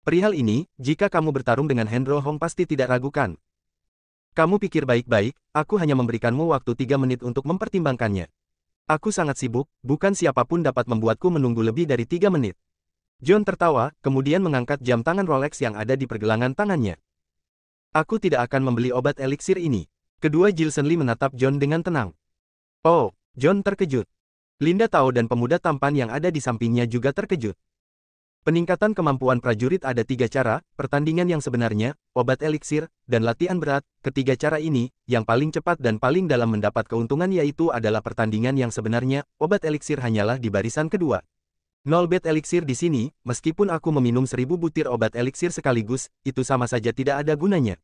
Perihal ini, jika kamu bertarung dengan Hendro Hong pasti tidak ragukan. Kamu pikir baik-baik, aku hanya memberikanmu waktu 3 menit untuk mempertimbangkannya. Aku sangat sibuk, bukan siapapun dapat membuatku menunggu lebih dari 3 menit. John tertawa, kemudian mengangkat jam tangan Rolex yang ada di pergelangan tangannya. Aku tidak akan membeli obat eliksir ini. Kedua Gilson Lee menatap John dengan tenang. Oh, John terkejut. Linda Tao dan pemuda tampan yang ada di sampingnya juga terkejut. Peningkatan kemampuan prajurit ada 3 cara, pertandingan yang sebenarnya, obat eliksir, dan latihan berat. Ketiga cara ini, yang paling cepat dan paling dalam mendapat keuntungan yaitu adalah pertandingan yang sebenarnya, obat eliksir hanyalah di barisan kedua. 0 bet eliksir di sini, meskipun aku meminum 1000 butir obat eliksir sekaligus, itu sama saja tidak ada gunanya.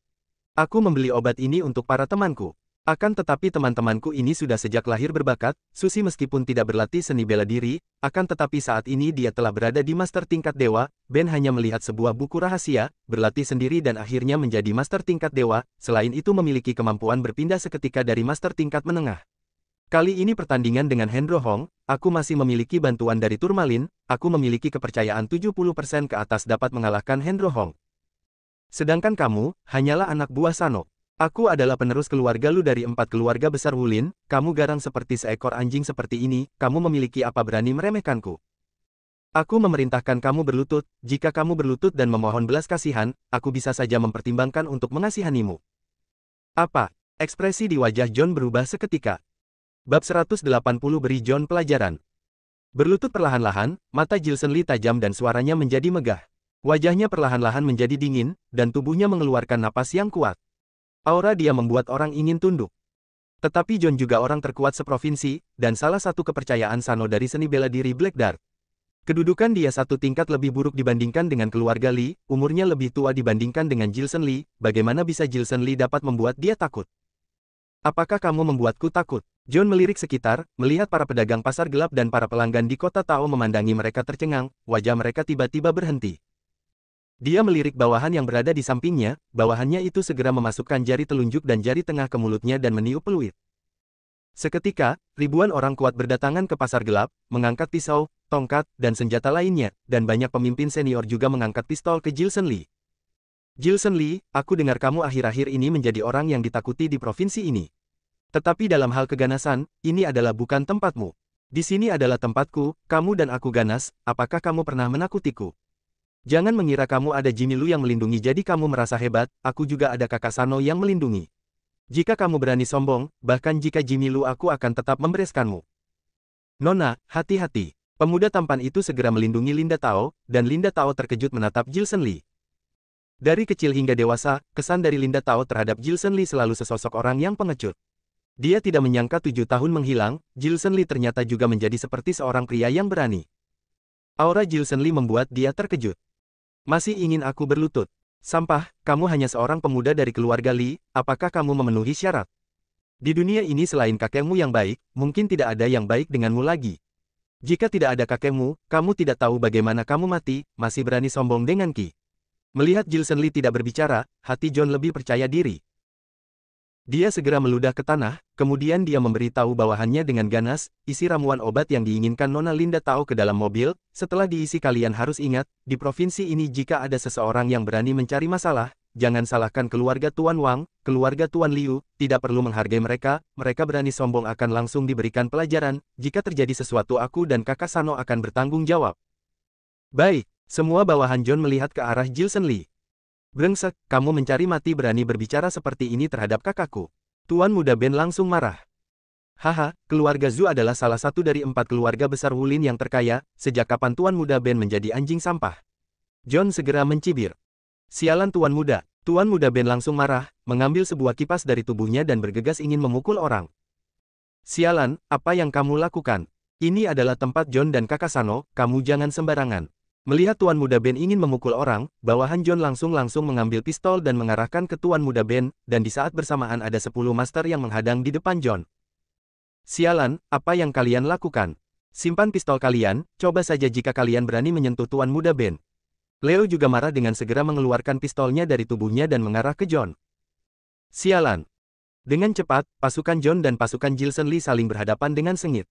Aku membeli obat ini untuk para temanku. Akan tetapi teman-temanku ini sudah sejak lahir berbakat, Susi meskipun tidak berlatih seni bela diri, akan tetapi saat ini dia telah berada di master tingkat dewa, Ben hanya melihat sebuah buku rahasia, berlatih sendiri dan akhirnya menjadi master tingkat dewa, selain itu memiliki kemampuan berpindah seketika dari master tingkat menengah. Kali ini pertandingan dengan Hendro Hong, aku masih memiliki bantuan dari Turmalin, aku memiliki kepercayaan 70% ke atas dapat mengalahkan Hendro Hong. Sedangkan kamu, hanyalah anak buah Sano. Aku adalah penerus keluarga lu dari 4 keluarga besar Wulin, kamu garang seperti seekor anjing seperti ini, kamu memiliki apa berani meremehkanku? Aku memerintahkan kamu berlutut, jika kamu berlutut dan memohon belas kasihan, aku bisa saja mempertimbangkan untuk mengasihanimu. Apa? Ekspresi di wajah John berubah seketika. Bab 180 beri John pelajaran. Berlutut perlahan-lahan, mata Gilson Lee tajam dan suaranya menjadi megah. Wajahnya perlahan-lahan menjadi dingin, dan tubuhnya mengeluarkan napas yang kuat. Aura dia membuat orang ingin tunduk. Tetapi John juga orang terkuat seprovinsi, dan salah satu kepercayaan Sano dari seni bela diri Black Dart. Kedudukan dia satu tingkat lebih buruk dibandingkan dengan keluarga Lee, umurnya lebih tua dibandingkan dengan Gilson Lee, bagaimana bisa Gilson Lee dapat membuat dia takut? Apakah kamu membuatku takut? John melirik sekitar, melihat para pedagang pasar gelap dan para pelanggan di kota Tao memandangi mereka tercengang, wajah mereka tiba-tiba berhenti. Dia melirik bawahan yang berada di sampingnya, bawahannya itu segera memasukkan jari telunjuk dan jari tengah ke mulutnya dan meniup peluit. Seketika, ribuan orang kuat berdatangan ke pasar gelap, mengangkat pisau, tongkat, dan senjata lainnya, dan banyak pemimpin senior juga mengangkat pistol ke Gilson Lee. Gilson Lee, aku dengar kamu akhir-akhir ini menjadi orang yang ditakuti di provinsi ini. Tetapi dalam hal keganasan, ini adalah bukan tempatmu. Di sini adalah tempatku, kamu dan aku ganas, apakah kamu pernah menakutiku? Jangan mengira kamu ada Jimmy Lu yang melindungi jadi kamu merasa hebat, aku juga ada kakak Sano yang melindungi. Jika kamu berani sombong, bahkan jika Jimmy Lu aku akan tetap membereskanmu. Nona, hati-hati. Pemuda tampan itu segera melindungi Linda Tao, dan Linda Tao terkejut menatap Jilson Lee. Dari kecil hingga dewasa, kesan dari Linda Tao terhadap Jilson Lee selalu sesosok orang yang pengecut. Dia tidak menyangka 7 tahun menghilang, Jilson Lee ternyata juga menjadi seperti seorang pria yang berani. Aura Jilson Lee membuat dia terkejut. Masih ingin aku berlutut? Sampah, kamu hanya seorang pemuda dari keluarga Lee, apakah kamu memenuhi syarat? Di dunia ini selain kakekmu yang baik, mungkin tidak ada yang baik denganmu lagi. Jika tidak ada kakekmu, kamu tidak tahu bagaimana kamu mati, masih berani sombong dengan Ki. Melihat Jilson Lee tidak berbicara, hati John lebih percaya diri. Dia segera meludah ke tanah, kemudian dia memberitahu bawahannya dengan ganas, isi ramuan obat yang diinginkan Nona Linda Tao ke dalam mobil. Setelah diisi, kalian harus ingat, di provinsi ini jika ada seseorang yang berani mencari masalah, jangan salahkan keluarga Tuan Wang, keluarga Tuan Liu, tidak perlu menghargai mereka, mereka berani sombong akan langsung diberikan pelajaran, jika terjadi sesuatu aku dan kakak Sano akan bertanggung jawab. Baik, semua bawahan John melihat ke arah Jilson Lee. Brengsek, kamu mencari mati berani berbicara seperti ini terhadap kakakku. Tuan Muda Ben langsung marah. Haha, keluarga Zhu adalah salah satu dari 4 keluarga besar Wulin yang terkaya, sejak kapan Tuan Muda Ben menjadi anjing sampah? John segera mencibir. Sialan Tuan Muda. Tuan Muda Ben langsung marah, mengambil sebuah kipas dari tubuhnya dan bergegas ingin memukul orang. Sialan, apa yang kamu lakukan? Ini adalah tempat John dan kakak Sano, kamu jangan sembarangan. Melihat Tuan Muda Ben ingin memukul orang, bawahan John langsung mengambil pistol dan mengarahkan ke Tuan Muda Ben, dan di saat bersamaan ada 10 master yang menghadang di depan John. Sialan, apa yang kalian lakukan? Simpan pistol kalian, coba saja jika kalian berani menyentuh Tuan Muda Ben. Leo juga marah dengan segera mengeluarkan pistolnya dari tubuhnya dan mengarah ke John. Sialan. Dengan cepat, pasukan John dan pasukan Jilson Lee saling berhadapan dengan sengit.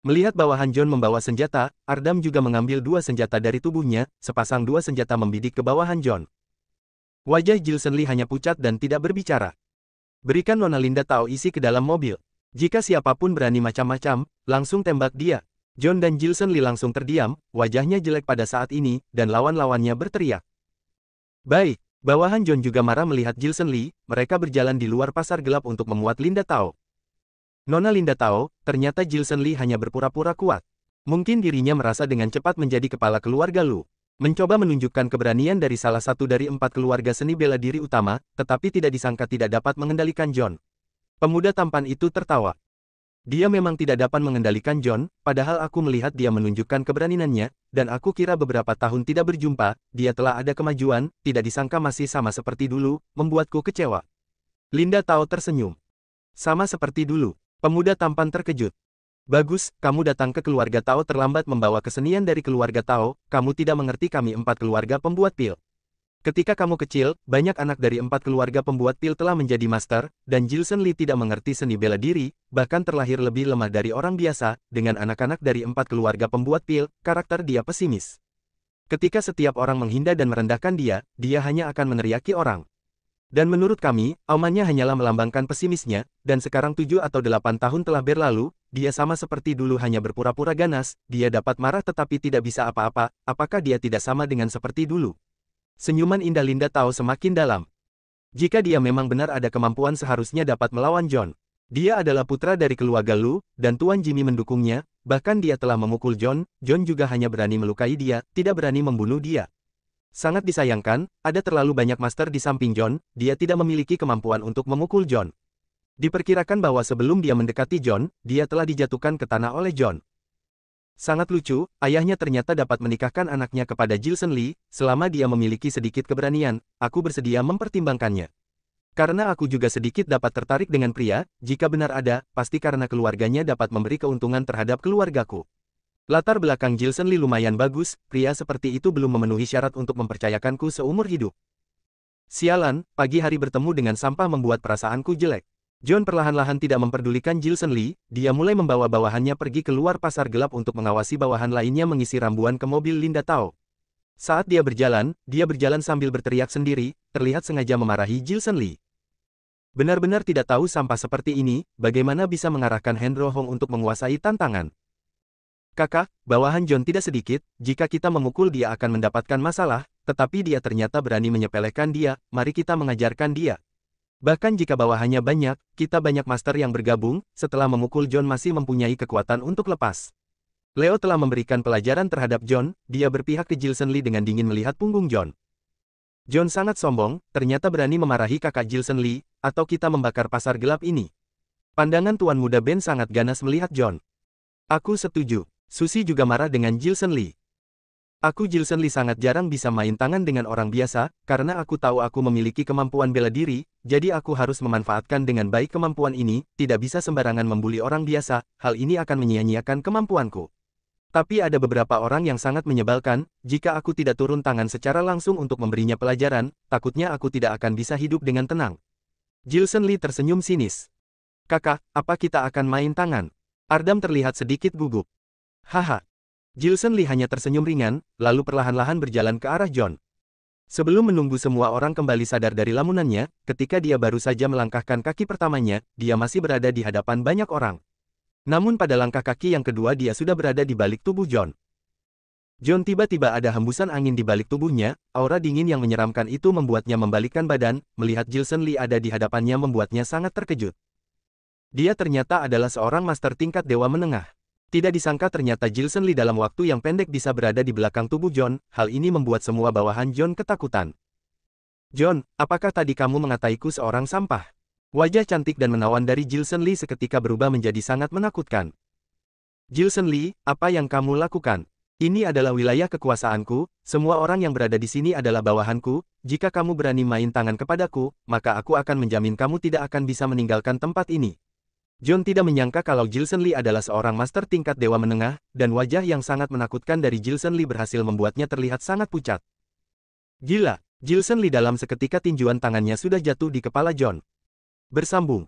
Melihat bawahan John membawa senjata, Ardam juga mengambil 2 senjata dari tubuhnya, sepasang 2 senjata membidik ke bawahan John. Wajah Jilson Lee hanya pucat dan tidak berbicara. Berikan Nona Linda Tao isi ke dalam mobil. Jika siapapun berani macam-macam, langsung tembak dia. John dan Jilson Lee langsung terdiam, wajahnya jelek pada saat ini, dan lawan-lawannya berteriak. Baik, bawahan John juga marah melihat Jilson Lee, mereka berjalan di luar pasar gelap untuk memuat Linda Tao. Nona Linda Tao, ternyata Jilson Lee hanya berpura-pura kuat. Mungkin dirinya merasa dengan cepat menjadi kepala keluarga Lu. Mencoba menunjukkan keberanian dari salah satu dari 4 keluarga seni bela diri utama, tetapi tidak disangka tidak dapat mengendalikan John. Pemuda tampan itu tertawa. Dia memang tidak dapat mengendalikan John, padahal aku melihat dia menunjukkan keberaniannya, dan aku kira beberapa tahun tidak berjumpa, dia telah ada kemajuan, tidak disangka masih sama seperti dulu, membuatku kecewa. Linda Tao tersenyum. Sama seperti dulu. Pemuda tampan terkejut. Bagus, kamu datang ke keluarga Tao terlambat membawa kesenian dari keluarga Tao, kamu tidak mengerti kami 4 keluarga pembuat pil. Ketika kamu kecil, banyak anak dari 4 keluarga pembuat pil telah menjadi master, dan Jilson Lee tidak mengerti seni bela diri, bahkan terlahir lebih lemah dari orang biasa, dengan anak-anak dari 4 keluarga pembuat pil, karakter dia pesimis. Ketika setiap orang menghina dan merendahkan dia hanya akan meneriaki orang. Dan menurut kami, aumannya hanyalah melambangkan pesimisnya, dan sekarang 7 atau 8 tahun telah berlalu, dia sama seperti dulu hanya berpura-pura ganas, dia dapat marah tetapi tidak bisa apa-apa, apakah dia tidak sama dengan seperti dulu? Senyuman indah Linda Tao semakin dalam. Jika dia memang benar ada kemampuan seharusnya dapat melawan John. Dia adalah putra dari keluarga Lu, dan Tuan Jimmy mendukungnya, bahkan dia telah memukul John juga hanya berani melukai dia, tidak berani membunuh dia. Sangat disayangkan, ada terlalu banyak master di samping John, dia tidak memiliki kemampuan untuk memukul John. Diperkirakan bahwa sebelum dia mendekati John, dia telah dijatuhkan ke tanah oleh John. Sangat lucu, ayahnya ternyata dapat menikahkan anaknya kepada Jilson Lee, selama dia memiliki sedikit keberanian, aku bersedia mempertimbangkannya. Karena aku juga sedikit dapat tertarik dengan pria, jika benar ada, pasti karena keluarganya dapat memberi keuntungan terhadap keluargaku. Latar belakang Jilson Lee lumayan bagus, pria seperti itu belum memenuhi syarat untuk mempercayakanku seumur hidup. Sialan, pagi hari bertemu dengan sampah membuat perasaanku jelek. John perlahan-lahan tidak memperdulikan Jilson Lee, dia mulai membawa bawahannya pergi keluar pasar gelap untuk mengawasi bawahan lainnya mengisi rambuan ke mobil Linda Tao. Saat dia berjalan sambil berteriak sendiri, terlihat sengaja memarahi Jilson Lee. Benar-benar tidak tahu sampah seperti ini, bagaimana bisa mengarahkan Hendro Hong untuk menguasai tantangan. Kakak, bawahan John tidak sedikit, jika kita memukul dia akan mendapatkan masalah, tetapi dia ternyata berani menyepelekan dia, mari kita mengajarkan dia. Bahkan jika bawahannya banyak, kita banyak master yang bergabung, setelah memukul John masih mempunyai kekuatan untuk lepas. Leo telah memberikan pelajaran terhadap John, dia berpihak ke Gilson Lee dengan dingin melihat punggung John. John sangat sombong, ternyata berani memarahi kakak Gilson Lee, atau kita membakar pasar gelap ini. Pandangan Tuan Muda Ben sangat ganas melihat John. Aku setuju. Susie juga marah dengan Gilson Lee. Aku Gilson Lee sangat jarang bisa main tangan dengan orang biasa, karena aku tahu aku memiliki kemampuan bela diri, jadi aku harus memanfaatkan dengan baik kemampuan ini, tidak bisa sembarangan membuli orang biasa, hal ini akan menyia-nyiakan kemampuanku. Tapi ada beberapa orang yang sangat menyebalkan, jika aku tidak turun tangan secara langsung untuk memberinya pelajaran, takutnya aku tidak akan bisa hidup dengan tenang. Gilson Lee tersenyum sinis. Kakak, apa kita akan main tangan? Ardam terlihat sedikit gugup. Haha. Gilson Lee hanya tersenyum ringan, lalu perlahan-lahan berjalan ke arah John. Sebelum menunggu semua orang kembali sadar dari lamunannya, ketika dia baru saja melangkahkan kaki pertamanya, dia masih berada di hadapan banyak orang. Namun pada langkah kaki yang kedua dia sudah berada di balik tubuh John. John tiba-tiba ada hembusan angin di balik tubuhnya, aura dingin yang menyeramkan itu membuatnya membalikkan badan, melihat Gilson Lee ada di hadapannya membuatnya sangat terkejut. Dia ternyata adalah seorang master tingkat dewa menengah. Tidak disangka ternyata Gilson Lee dalam waktu yang pendek bisa berada di belakang tubuh John, hal ini membuat semua bawahan John ketakutan. John, apakah tadi kamu mengataiku seorang sampah? Wajah cantik dan menawan dari Gilson Lee seketika berubah menjadi sangat menakutkan. Gilson Lee, apa yang kamu lakukan? Ini adalah wilayah kekuasaanku, semua orang yang berada di sini adalah bawahanku, jika kamu berani main tangan kepadaku, maka aku akan menjamin kamu tidak akan bisa meninggalkan tempat ini. John tidak menyangka kalau Gilson Lee adalah seorang master tingkat dewa menengah, dan wajah yang sangat menakutkan dari Gilson Lee berhasil membuatnya terlihat sangat pucat. Gila, Gilson Lee dalam seketika tinjuan tangannya sudah jatuh di kepala John. Bersambung.